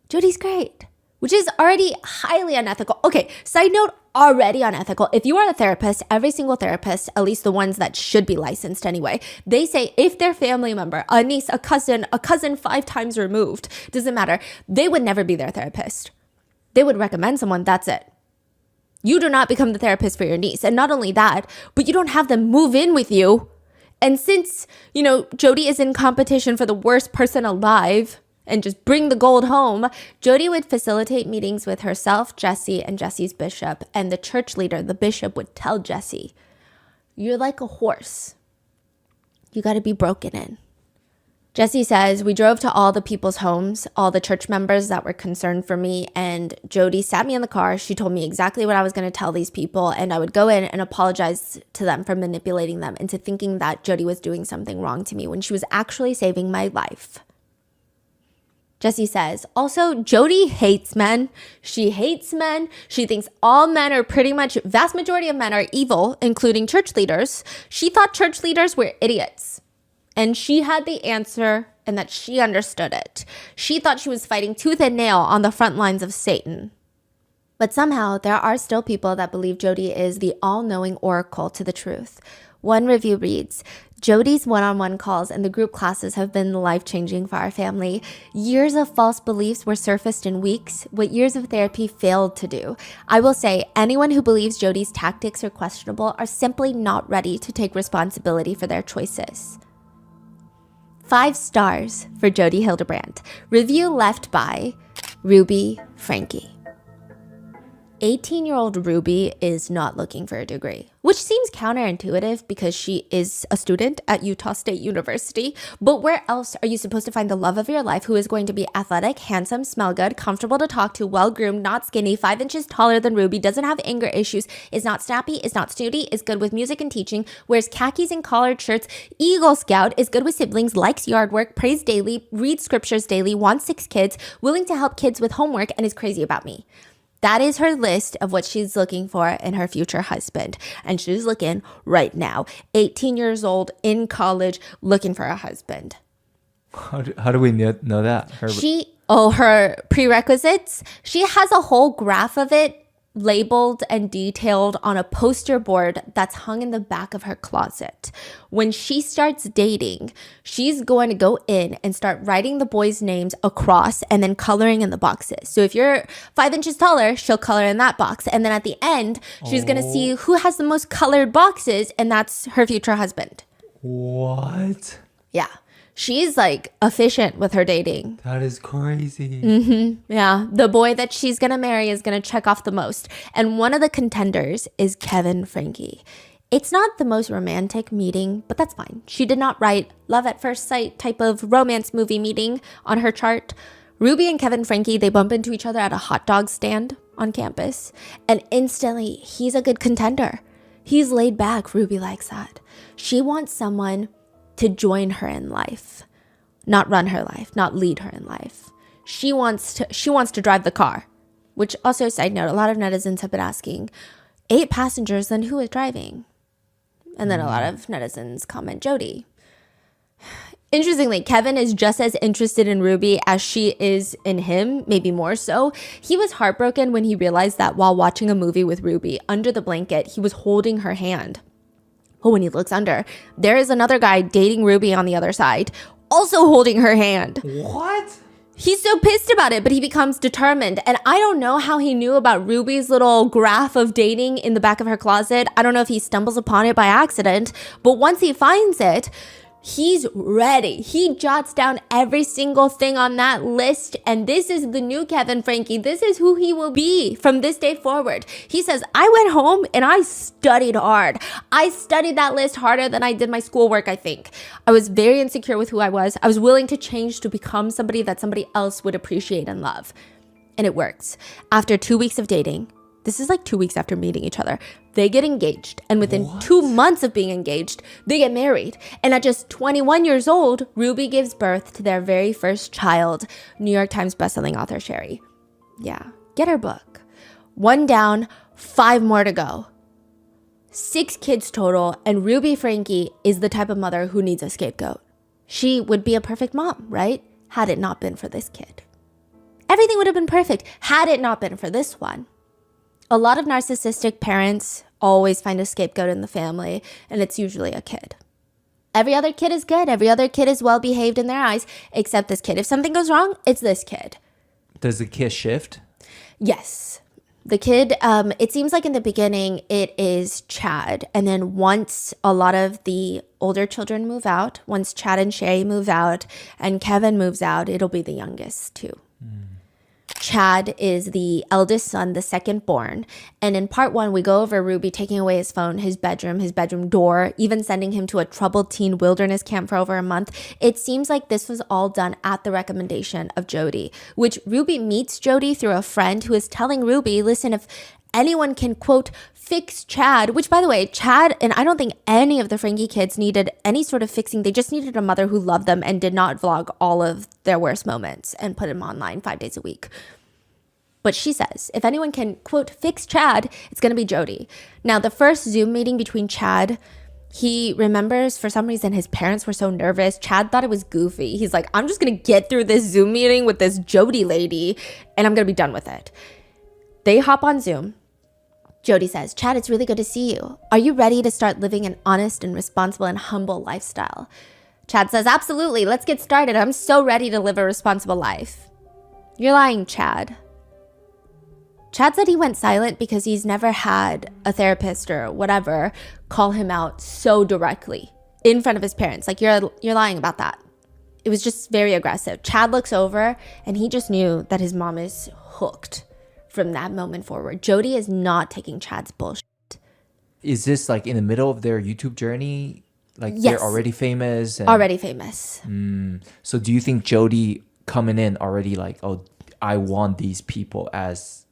Jodi's great. Which is already highly unethical. Okay, side note, already unethical. If you are a therapist, every single therapist, at least the ones that should be licensed anyway, they say if their family member, a niece, a cousin 5 times removed, doesn't matter, they would never be their therapist. They would recommend someone, that's it. You do not become the therapist for your niece. And not only that, but you don't have them move in with you. And since, Jodi is in competition for the worst person alive, and just bring the gold home, Jodi would facilitate meetings with herself, Jessie, and Jessie's bishop. And the church leader, the bishop, would tell Jessie, you're like a horse. You got to be broken in. Jessie says, we drove to all the people's homes, all the church members that were concerned for me, and Jodi sat me in the car. She told me exactly what I was going to tell these people, and I would go in and apologize to them for manipulating them into thinking that Jodi was doing something wrong to me when she was actually saving my life. Jessie says, also, Jodi hates men. She hates men. She thinks all men are vast majority of men are evil, including church leaders. She thought church leaders were idiots. And she had the answer and that she understood it. She thought she was fighting tooth and nail on the front lines of Satan. But somehow, there are still people that believe Jodi is the all-knowing oracle to the truth. One review reads, Jodi's one-on-one calls and the group classes have been life-changing for our family. Years of false beliefs were surfaced in weeks, what years of therapy failed to do. I will say, anyone who believes Jodi's tactics are questionable are simply not ready to take responsibility for their choices. 5 stars for Jodi Hildebrandt. Review left by Ruby Franke. 18-year-old Ruby is not looking for a degree, which seems counterintuitive because she is a student at Utah State University. But where else are you supposed to find the love of your life who is going to be athletic, handsome, smell good, comfortable to talk to, well-groomed, not skinny, 5 inches taller than Ruby, doesn't have anger issues, is not snappy, is not snooty, is good with music and teaching, wears khakis and collared shirts, Eagle Scout, is good with siblings, likes yard work, prays daily, reads scriptures daily, wants 6 kids, willing to help kids with homework, and is crazy about me. That is her list of what she's looking for in her future husband. And she's looking right now. 18 years old, in college, looking for a husband. How do we know that? Her prerequisites, she has a whole graph of it. labeled and detailed on a poster board that's hung in the back of her closet. When she starts dating, she's going to go in and start writing the boys' names across and then coloring in the boxes. So if you're 5 inches taller, she'll color in that box. And then at the end, she's going to see who has the most colored boxes, and that's her future husband. What? Yeah. She's like efficient with her dating. That is crazy. Yeah. The boy that she's going to marry is going to check off the most. And one of the contenders is Kevin Franke. It's not the most romantic meeting, but that's fine. She did not write love at first sight type of romance movie meeting on her chart. Ruby and Kevin Franke, they bump into each other at a hot dog stand on campus. And instantly, he's a good contender. He's laid back. Ruby likes that. She wants someone to join her in life, not run her life, not lead her in life. She wants to drive the car, which also, side note, a lot of netizens have been asking, 8 passengers, then who is driving? And then a lot of netizens comment Jodi. Interestingly, Kevin is just as interested in Ruby as she is in him, maybe more so. He was heartbroken when he realized that while watching a movie with Ruby, under the blanket, he was holding her hand. But when he looks under, there is another guy dating Ruby on the other side, also holding her hand. What? He's so pissed about it, but he becomes determined. And I don't know how he knew about Ruby's little graph of dating in the back of her closet. I don't know if he stumbles upon it by accident, but once he finds it, he's ready. He jots down every single thing on that list. And this is the new Kevin Franke. This is who he will be from this day forward. He says, I went home and I studied hard. I studied that list harder than I did my schoolwork, I think. I was very insecure with who I was. I was willing to change to become somebody that somebody else would appreciate and love. And it works. After 2 weeks of dating, this is like 2 weeks after meeting each other, they get engaged. And within 2 months of being engaged, they get married. And at just 21 years old, Ruby gives birth to their very first child, New York Times bestselling author Sherry. Yeah, get her book. 1 down, 5 more to go. 6 kids total, and Ruby Franke is the type of mother who needs a scapegoat. She would be a perfect mom, right? Had it not been for this kid. Everything would have been perfect had it not been for this one. A lot of narcissistic parents always find a scapegoat in the family, and it's usually a kid. Every other kid is good. Every other kid is well behaved in their eyes, except this kid. If something goes wrong, it's this kid. Does the kiss shift? Yes. The kid, it seems like in the beginning, it is Chad. And then once a lot of the older children move out, once Chad and Sherry move out, and Kevin moves out, it'll be the youngest too. Chad is the eldest son, the second born. And in part 1, we go over Ruby taking away his phone, his bedroom door, even sending him to a troubled teen wilderness camp for over a month. It seems like this was all done at the recommendation of Jodi, which Ruby meets Jodi through a friend who is telling Ruby, listen, if anyone can, quote, fix Chad, which by the way, Chad, and I don't think any of the Franke kids needed any sort of fixing. They just needed a mother who loved them and did not vlog all of their worst moments and put them online 5 days a week. But she says, if anyone can, quote, fix Chad, it's going to be Jodi. Now, the first Zoom meeting between Chad, he remembers for some reason his parents were so nervous. Chad thought it was goofy. He's like, I'm just going to get through this Zoom meeting with this Jodi lady and I'm going to be done with it. They hop on Zoom. Jodi says, Chad, it's really good to see you. Are you ready to start living an honest and responsible and humble lifestyle? Chad says, absolutely. Let's get started. I'm so ready to live a responsible life. You're lying, Chad. Chad said he went silent because he's never had a therapist or whatever call him out so directly in front of his parents. Like, you're lying about that. It was just very aggressive. Chad looks over and he just knew that his mom is hooked from that moment forward. Jodi is not taking Chad's bullshit. Is this like in the middle of their YouTube journey? Like Yes. they're already famous? Already famous. So do you think Jodi coming in already like, oh, I want these people as...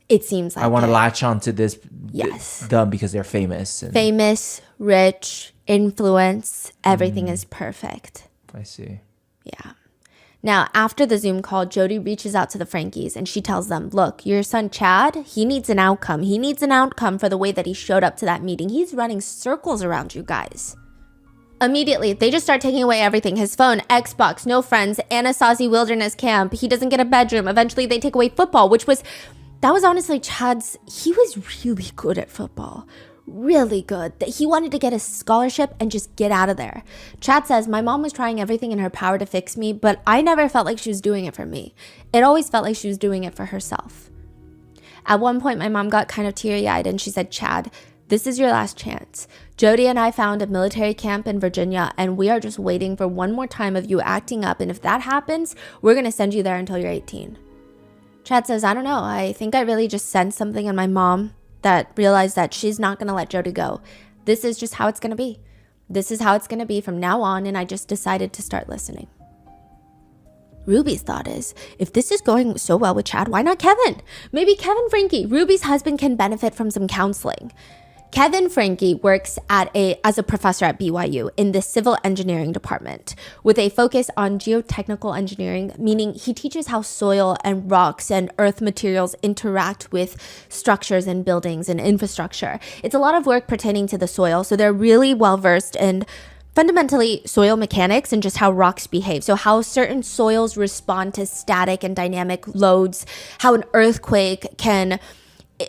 It seems like I want to it. latch onto this Yes. them because they're famous. And Famous, rich, influence, everything is perfect. I see. Yeah. Now, after the Zoom call, Jodi reaches out to the Frankes and she tells them, look, your son Chad, he needs an outcome. He needs an outcome for the way that he showed up to that meeting. He's running circles around you guys. Immediately, they just start taking away everything. His phone, Xbox, no friends, Anasazi Wilderness Camp. He doesn't get a bedroom. Eventually, they take away football, which was That was honestly Chad's, he was really good at football. Really good. That he wanted to get a scholarship and just get out of there. Chad says, my mom was trying everything in her power to fix me, but I never felt like she was doing it for me. It always felt like she was doing it for herself. At one point, my mom got kind of teary-eyed and she said, Chad, this is your last chance. Jodi and I found a military camp in Virginia and we are just waiting for one more time of you acting up. And if that happens, we're going to send you there until you're 18. Chad says, I don't know. I think I really just sensed something in my mom that realized that she's not going to let Jodi go. This is just how it's going to be. This is how it's going to be from now on, and I just decided to start listening. Ruby's thought is, if this is going so well with Chad, why not Kevin? Maybe Kevin Franke, Ruby's husband, can benefit from some counseling. Kevin Franke works as a professor at BYU in the civil engineering department with a focus on geotechnical engineering, meaning he teaches how soil and rocks and earth materials interact with structures and buildings and infrastructure. It's a lot of work pertaining to the soil, so they're really well versed in fundamentally soil mechanics and just how rocks behave. So how certain soils respond to static and dynamic loads, how an earthquake can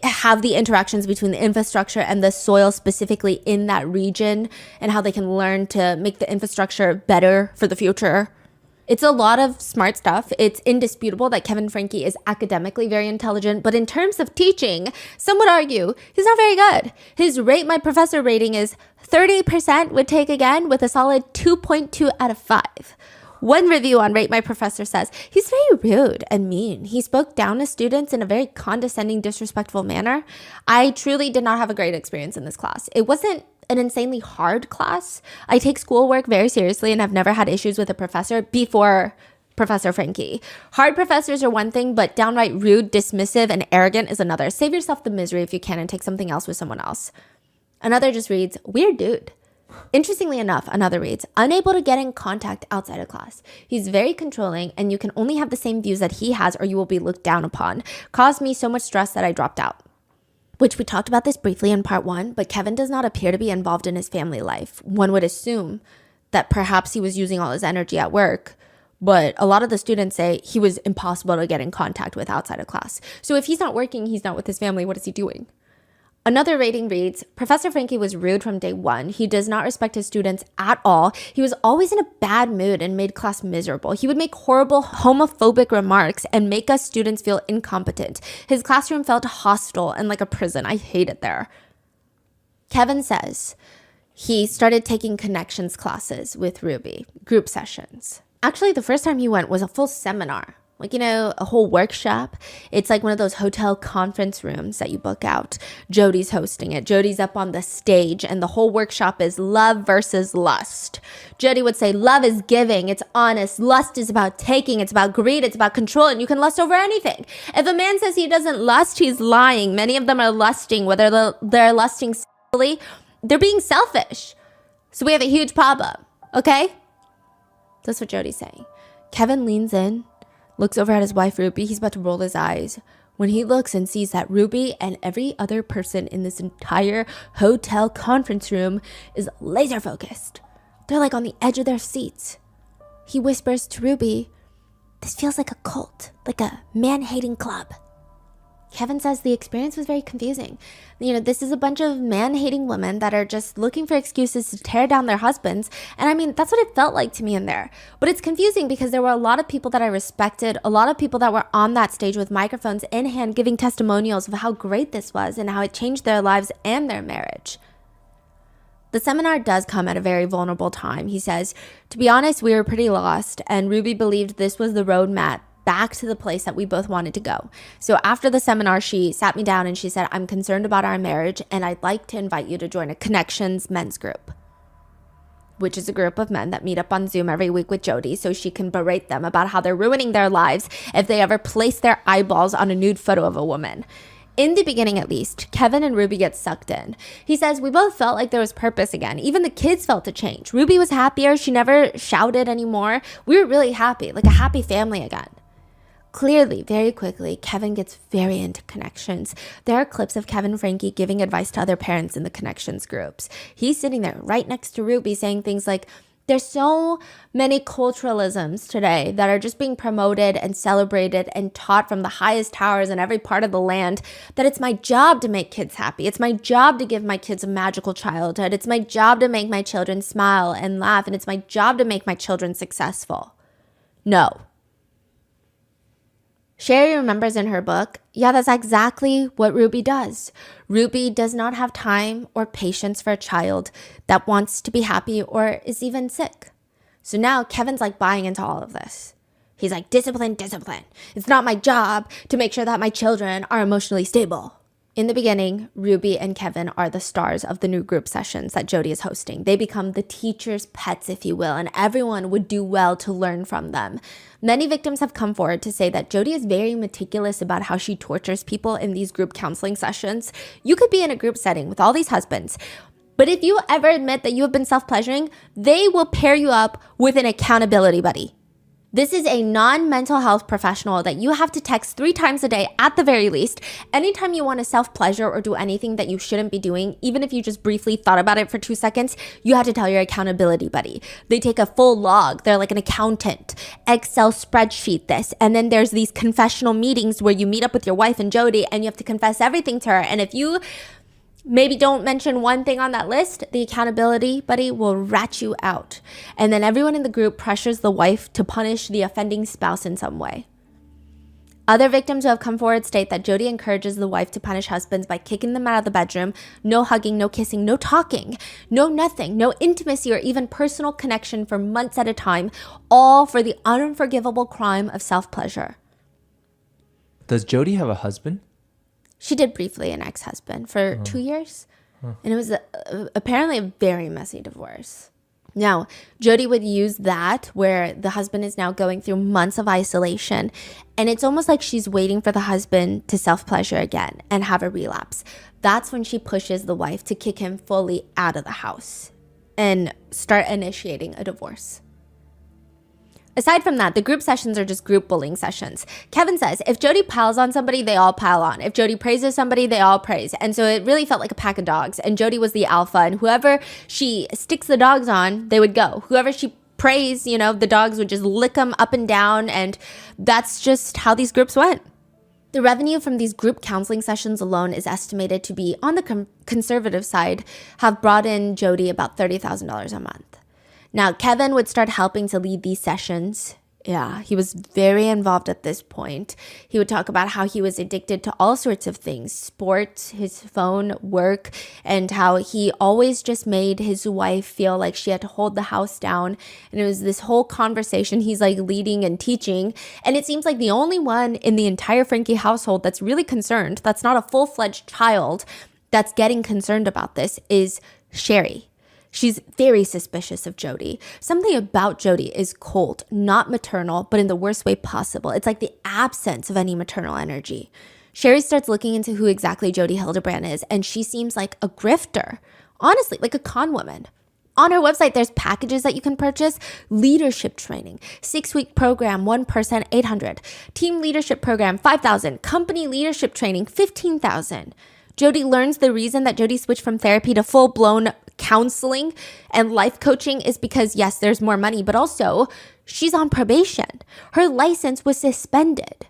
have the interactions between the infrastructure and the soil specifically in that region, and how they can learn to make the infrastructure better for the future. It's a lot of smart stuff. It's indisputable that Kevin Franke is academically very intelligent, but in terms of teaching, some would argue he's not very good. His Rate My Professor rating is 30% would take again, with a solid 2.2 out of 5. One review on Rate My Professor says, he's very rude and mean. He spoke down to students in a very condescending, disrespectful manner. I truly did not have a great experience in this class. It wasn't an insanely hard class. I take schoolwork very seriously and have never had issues with a professor before Professor Franke. Hard professors are one thing, but downright rude, dismissive, and arrogant is another. Save yourself the misery if you can and take something else with someone else. Another just reads, weird dude. Interestingly enough, another reads, unable to get in contact outside of class. He's very controlling and you can only have the same views that he has or you will be looked down upon. Caused me so much stress that I dropped out. Which we talked about this briefly in part 1, but Kevin does not appear to be involved in his family life. One would assume that perhaps he was using all his energy at work, but a lot of the students say he was impossible to get in contact with outside of class. So if he's not working, he's not with his family, what is he doing? Another rating reads, Professor Franke was rude from day one. He does not respect his students at all. He was always in a bad mood and made class miserable. He would make horrible homophobic remarks and make us students feel incompetent. His classroom felt hostile and like a prison. I hate it there. Kevin says he started taking connections classes with Ruby, group sessions. Actually, the first time he went was a full seminar. Like, you know, a whole workshop. It's like one of those hotel conference rooms that you book out. Jodi's hosting it. Jodi's up on the stage and the whole workshop is love versus lust. Jodi would say, love is giving. It's honest. Lust is about taking. It's about greed. It's about control. And you can lust over anything. If a man says he doesn't lust, he's lying. Many of them are lusting. Whether they're lusting sexually, they're being selfish. So we have a huge problem. Okay? That's what Jodi's saying. Kevin leans in, looks over at his wife, Ruby. He's about to roll his eyes when he looks and sees that Ruby and every other person in this entire hotel conference room is laser focused. They're like on the edge of their seats. He whispers to Ruby, this feels like a cult, like a man-hating club. Kevin says the experience was very confusing. You know, this is a bunch of man-hating women that are just looking for excuses to tear down their husbands. And I mean, that's what it felt like to me in there. But it's confusing because there were a lot of people that I respected, a lot of people that were on that stage with microphones in hand giving testimonials of how great this was and how it changed their lives and their marriage. The seminar does come at a very vulnerable time. He says, to be honest, we were pretty lost, and Ruby believed this was the roadmap back to the place that we both wanted to go. So after the seminar, she sat me down and she said, I'm concerned about our marriage and I'd like to invite you to join a Connections men's group, which is a group of men that meet up on Zoom every week with Jodi so she can berate them about how they're ruining their lives if they ever place their eyeballs on a nude photo of a woman. In the beginning, at least, Kevin and Ruby get sucked in. He says, we both felt like there was purpose again. Even the kids felt a change. Ruby was happier. She never shouted anymore. We were really happy, like a happy family again. Clearly, very quickly, Kevin gets very into Connections. There are clips of Kevin Franke giving advice to other parents in the Connections groups. He's sitting there right next to Ruby saying things like, There's so many culturalisms today that are just being promoted and celebrated and taught from the highest towers in every part of the land that it's my job to make kids happy. It's my job to give my kids a magical childhood. It's my job to make my children smile and laugh. And it's my job to make my children successful. No. Sherry remembers in her book, yeah, that's exactly what Ruby does. Ruby does not have time or patience for a child that wants to be happy or is even sick. So now Kevin's like buying into all of this. He's like, discipline, discipline. It's not my job to make sure that my children are emotionally stable. In the beginning, Ruby and Kevin are the stars of the new group sessions that Jodi is hosting. They become the teacher's pets, if you will, and everyone would do well to learn from them. Many victims have come forward to say that Jodi is very meticulous about how she tortures people in these group counseling sessions. You could be in a group setting with all these husbands, but if you ever admit that you have been self-pleasuring, they will pair you up with an accountability buddy. This is a non-mental health professional that you have to text 3 times a day at the very least. Anytime you want to self-pleasure or do anything that you shouldn't be doing, even if you just briefly thought about it for 2 seconds, you have to tell your accountability buddy. They take a full log. They're like an accountant. Excel spreadsheet this. And then there's these confessional meetings where you meet up with your wife and Jodi and you have to confess everything to her. And if you maybe don't mention one thing on that list, the accountability buddy will rat you out. And then everyone in the group pressures the wife to punish the offending spouse in some way. Other victims who have come forward state that Jodi encourages the wife to punish husbands by kicking them out of the bedroom, no hugging, no kissing, no talking, no nothing, no intimacy or even personal connection for months at a time, all for the unforgivable crime of self-pleasure. Does Jodi have a husband? She did briefly an ex-husband for 2 years. And it was apparently a very messy divorce. Now, Jodi would use that where the husband is now going through months of isolation. And it's almost like she's waiting for the husband to self-pleasure again and have a relapse. That's when she pushes the wife to kick him fully out of the house and start initiating a divorce. Aside from that, the group sessions are just group bullying sessions. Kevin says, if Jodi piles on somebody, they all pile on. If Jodi praises somebody, they all praise. And so it really felt like a pack of dogs. And Jodi was the alpha. And whoever she sticks the dogs on, they would go. Whoever she praised, the dogs would just lick them up and down. And that's just how these groups went. The revenue from these group counseling sessions alone is estimated to be, on the conservative side, have brought in Jodi about $30,000 a month. Now, Kevin would start helping to lead these sessions. Yeah, he was very involved at this point. He would talk about how he was addicted to all sorts of things, sports, his phone, work, and how he always just made his wife feel like she had to hold the house down. And it was this whole conversation he's like leading and teaching. And it seems like the only one in the entire Franke household that's really concerned, that's not a full-fledged child that's getting concerned about this, is Sherry. She's very suspicious of Jodi. Something about Jodi is cold, not maternal, but in the worst way possible. It's like the absence of any maternal energy. Sherry starts looking into who exactly Jodi Hildebrandt is, and she seems like a grifter. Honestly, like a con woman. On her website, there's packages that you can purchase. Leadership training, 6-week program, 1%, $800. Team leadership program, $5,000. Company leadership training, $15,000. Jodi learns the reason that Jodi switched from therapy to full-blown counseling and life coaching is because, yes, there's more money, but also she's on probation. Her license was suspended.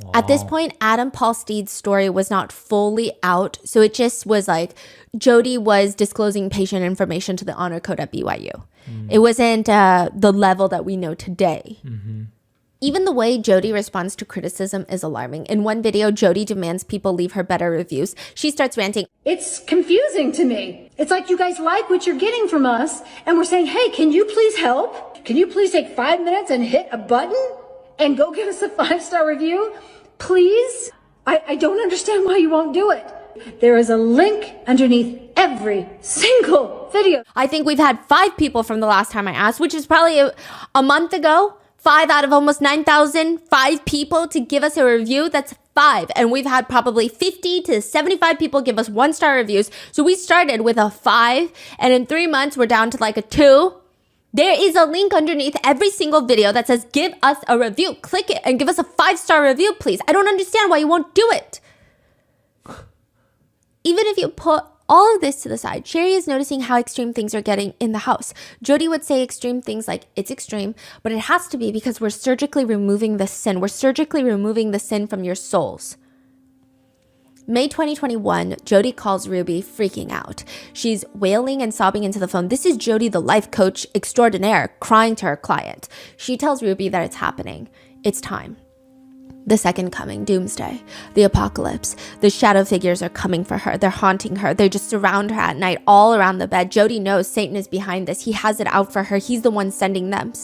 Wow. At this point, Adam Paul Steed's story was not fully out, so it just was like Jodi was disclosing patient information to the honor code at BYU. It wasn't the level that we know today. Mm-hmm. Even the way Jodi responds to criticism is alarming. In one video, Jodi demands people leave her better reviews. She starts ranting. It's confusing to me. It's like you guys like what you're getting from us, and we're saying, hey, can you please help? Can you please take 5 minutes and hit a button and go give us a 5-star review? Please? I don't understand why you won't do it. There is a link underneath every single video. I think we've had 5 people from the last time I asked, which is probably a month ago. 5 out of almost 9,000, 5 people to give us a review. That's 5. And we've had probably 50 to 75 people give us 1-star reviews. So we started with a 5, and in 3 months, we're down to like a 2. There is a link underneath every single video that says, give us a review. Click it and give us a 5-star review, please. I don't understand why you won't do it. Even if you put All of this to the side, Sherry is noticing how extreme things are getting in the house. Jodi would say extreme things like, it's extreme, but it has to be because we're surgically removing the sin. We're surgically removing the sin from your souls. May 2021, Jodi calls Ruby freaking out. She's wailing and sobbing into the phone. This is Jodi, the life coach extraordinaire, crying to her client. She tells Ruby that it's happening. It's time. The second coming, doomsday, the apocalypse. The shadow figures are coming for her. They're haunting her. They just surround her at night, all around the bed. Jodi knows Satan is behind this. He has it out for her. He's the one sending them.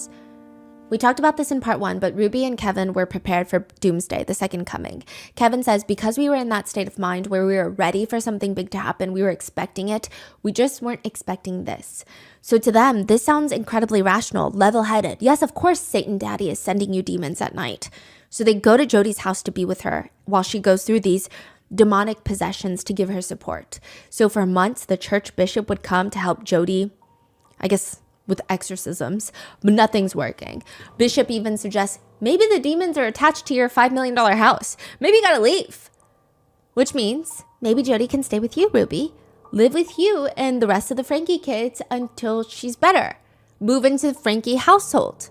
We talked about this in part 1, but Ruby and Kevin were prepared for doomsday, the second coming. Kevin says, because we were in that state of mind where we were ready for something big to happen, we were expecting it, we just weren't expecting this. So to them, this sounds incredibly rational, level-headed. Yes, of course, Satan Daddy is sending you demons at night. So they go to Jodi's house to be with her while she goes through these demonic possessions to give her support. So for months, the church bishop would come to help Jodi, I guess, with exorcisms, but nothing's working. Bishop even suggests, maybe the demons are attached to your $5 million house. Maybe you gotta leave. Which means maybe Jodi can stay with you, Ruby. Live with you and the rest of the Franke kids until she's better. Move into the Franke household.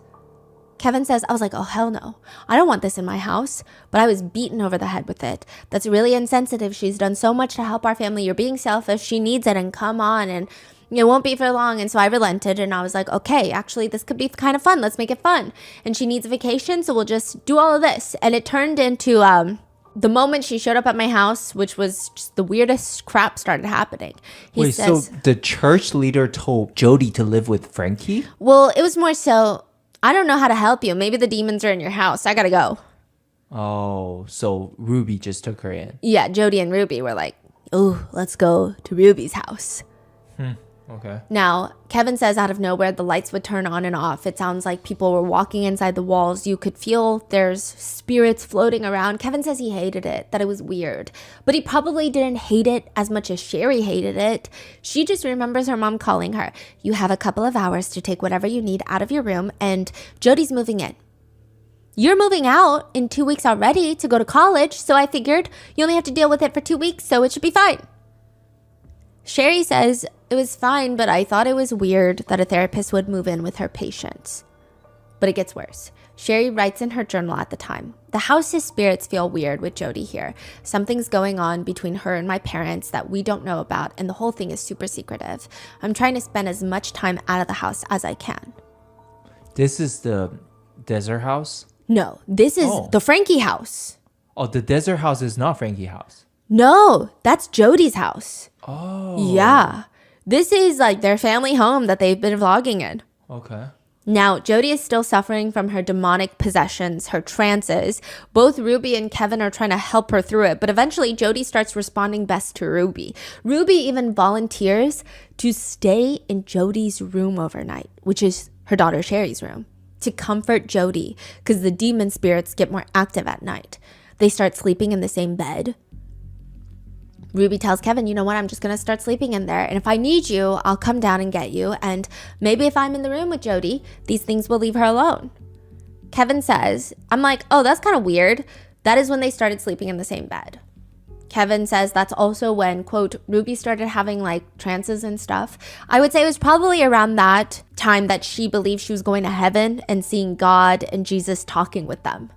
Kevin says, I was like, oh, hell no. I don't want this in my house. But I was beaten over the head with it. That's really insensitive. She's done so much to help our family. You're being selfish. She needs it, and come on. And it won't be for long. And so I relented, and I was like, okay, actually, this could be kind of fun. Let's make it fun. And she needs a vacation, so we'll just do all of this. And it turned into the moment she showed up at my house, which was just the weirdest crap started happening. He says, so the church leader told Jodi to live with Franke? Well, it was more so, I don't know how to help you. Maybe the demons are in your house. I gotta go. Oh, so Ruby just took her in. Yeah, Jodi and Ruby were like, oh, let's go to Ruby's house. Okay. Now, Kevin says out of nowhere, the lights would turn on and off. It sounds like people were walking inside the walls. You could feel there's spirits floating around. Kevin says he hated it, that it was weird. But he probably didn't hate it as much as Sherry hated it. She just remembers her mom calling her, you have a couple of hours to take whatever you need out of your room, and Jodi's moving in. You're moving out in 2 weeks already to go to college, so I figured you only have to deal with it for 2 weeks, so it should be fine. Sherry says, it was fine, but I thought it was weird that a therapist would move in with her patients. But it gets worse. Sherry writes in her journal at the time, the house's spirits feel weird with Jodi here. Something's going on between her and my parents that we don't know about, and the whole thing is super secretive. I'm trying to spend as much time out of the house as I can. This is the desert house? No, this is the Franke house. Oh, the desert house is not Franke's house. No, that's Jodi's house. Oh. Yeah. This is like their family home that they've been vlogging in. Okay. Now, Jodi is still suffering from her demonic possessions, her trances. Both Ruby and Kevin are trying to help her through it, but eventually Jodi starts responding best to Ruby. Ruby even volunteers to stay in Jodi's room overnight, which is her daughter Sherry's room, to comfort Jodi because the demon spirits get more active at night. They start sleeping in the same bed. Ruby tells Kevin, you know what, I'm just going to start sleeping in there. And if I need you, I'll come down and get you. And maybe if I'm in the room with Jodi, these things will leave her alone. Kevin says, I'm like, oh, that's kind of weird. That is when they started sleeping in the same bed. Kevin says that's also when, quote, Ruby started having like trances and stuff. I would say it was probably around that time that she believed she was going to heaven and seeing God and Jesus talking with them.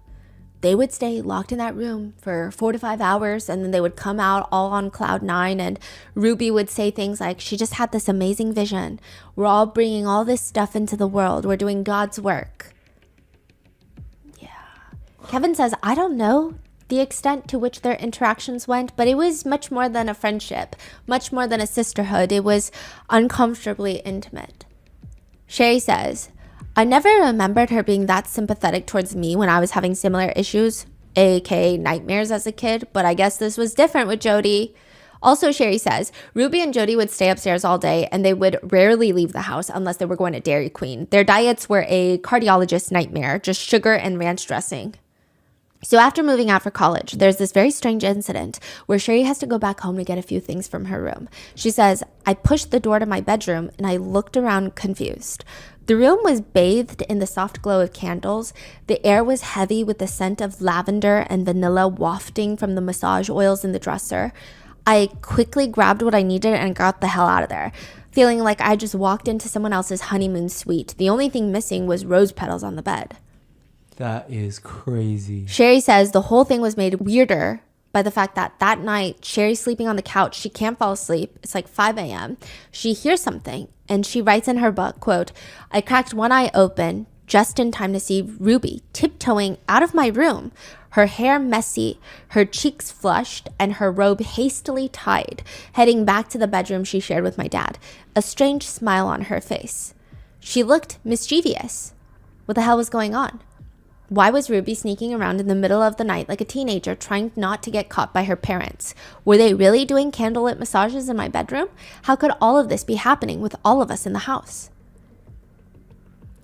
They would stay locked in that room for 4 to 5 hours, and then they would come out all on cloud 9, and Ruby would say things like, she just had this amazing vision. We're all bringing all this stuff into the world. We're doing God's work. Yeah. Kevin says, I don't know the extent to which their interactions went, but it was much more than a friendship, much more than a sisterhood. It was uncomfortably intimate. Sherry says, I never remembered her being that sympathetic towards me when I was having similar issues, aka nightmares as a kid, but I guess this was different with Jodi. Also, Sherry says, Ruby and Jodi would stay upstairs all day and they would rarely leave the house unless they were going to Dairy Queen. Their diets were a cardiologist's nightmare, just sugar and ranch dressing. So after moving out for college, there's this very strange incident where Sherry has to go back home to get a few things from her room. She says, I pushed the door to my bedroom and I looked around confused. The room was bathed in the soft glow of candles. The air was heavy with the scent of lavender and vanilla wafting from the massage oils in the dresser. I quickly grabbed what I needed and got the hell out of there, feeling like I just walked into someone else's honeymoon suite. The only thing missing was rose petals on the bed. That is crazy. Sherry says the whole thing was made weirder by the fact that that night, Sherry's sleeping on the couch. She can't fall asleep. It's like 5 a.m. She hears something, and she writes in her book, quote, "I cracked one eye open just in time to see Ruby tiptoeing out of my room, her hair messy, her cheeks flushed, and her robe hastily tied, heading back to the bedroom she shared with my dad, a strange smile on her face. She looked mischievous. What the hell was going on? Why was Ruby sneaking around in the middle of the night like a teenager, trying not to get caught by her parents? Were they really doing candlelit massages in my bedroom? How could all of this be happening with all of us in the house?"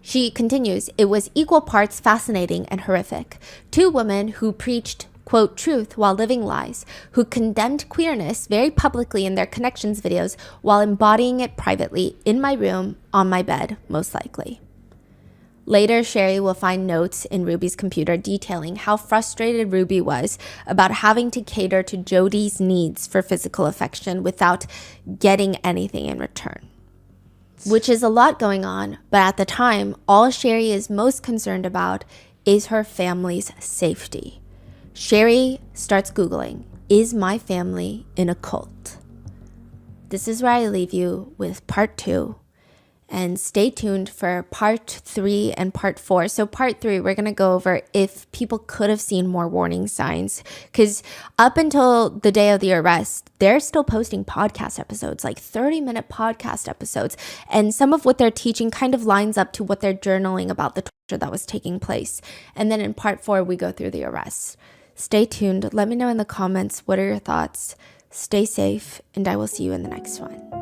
She continues, "It was equal parts fascinating and horrific. Two women who preached, quote, truth while living lies, who condemned queerness very publicly in their connections videos while embodying it privately in my room, on my bed, most likely." Later, Sherry will find notes in Ruby's computer detailing how frustrated Ruby was about having to cater to Jodi's needs for physical affection without getting anything in return. Which is a lot going on, but at the time, all Sherry is most concerned about is her family's safety. Sherry starts Googling, "Is my family in a cult?" This is where I leave you with part 2. And stay tuned for part 3 and part 4. So part 3, we're going to go over if people could have seen more warning signs. Because up until the day of the arrest, they're still posting podcast episodes, like 30-minute podcast episodes. And some of what they're teaching kind of lines up to what they're journaling about the torture that was taking place. And then in part 4, we go through the arrest. Stay tuned. Let me know in the comments, what are your thoughts? Stay safe, and I will see you in the next one.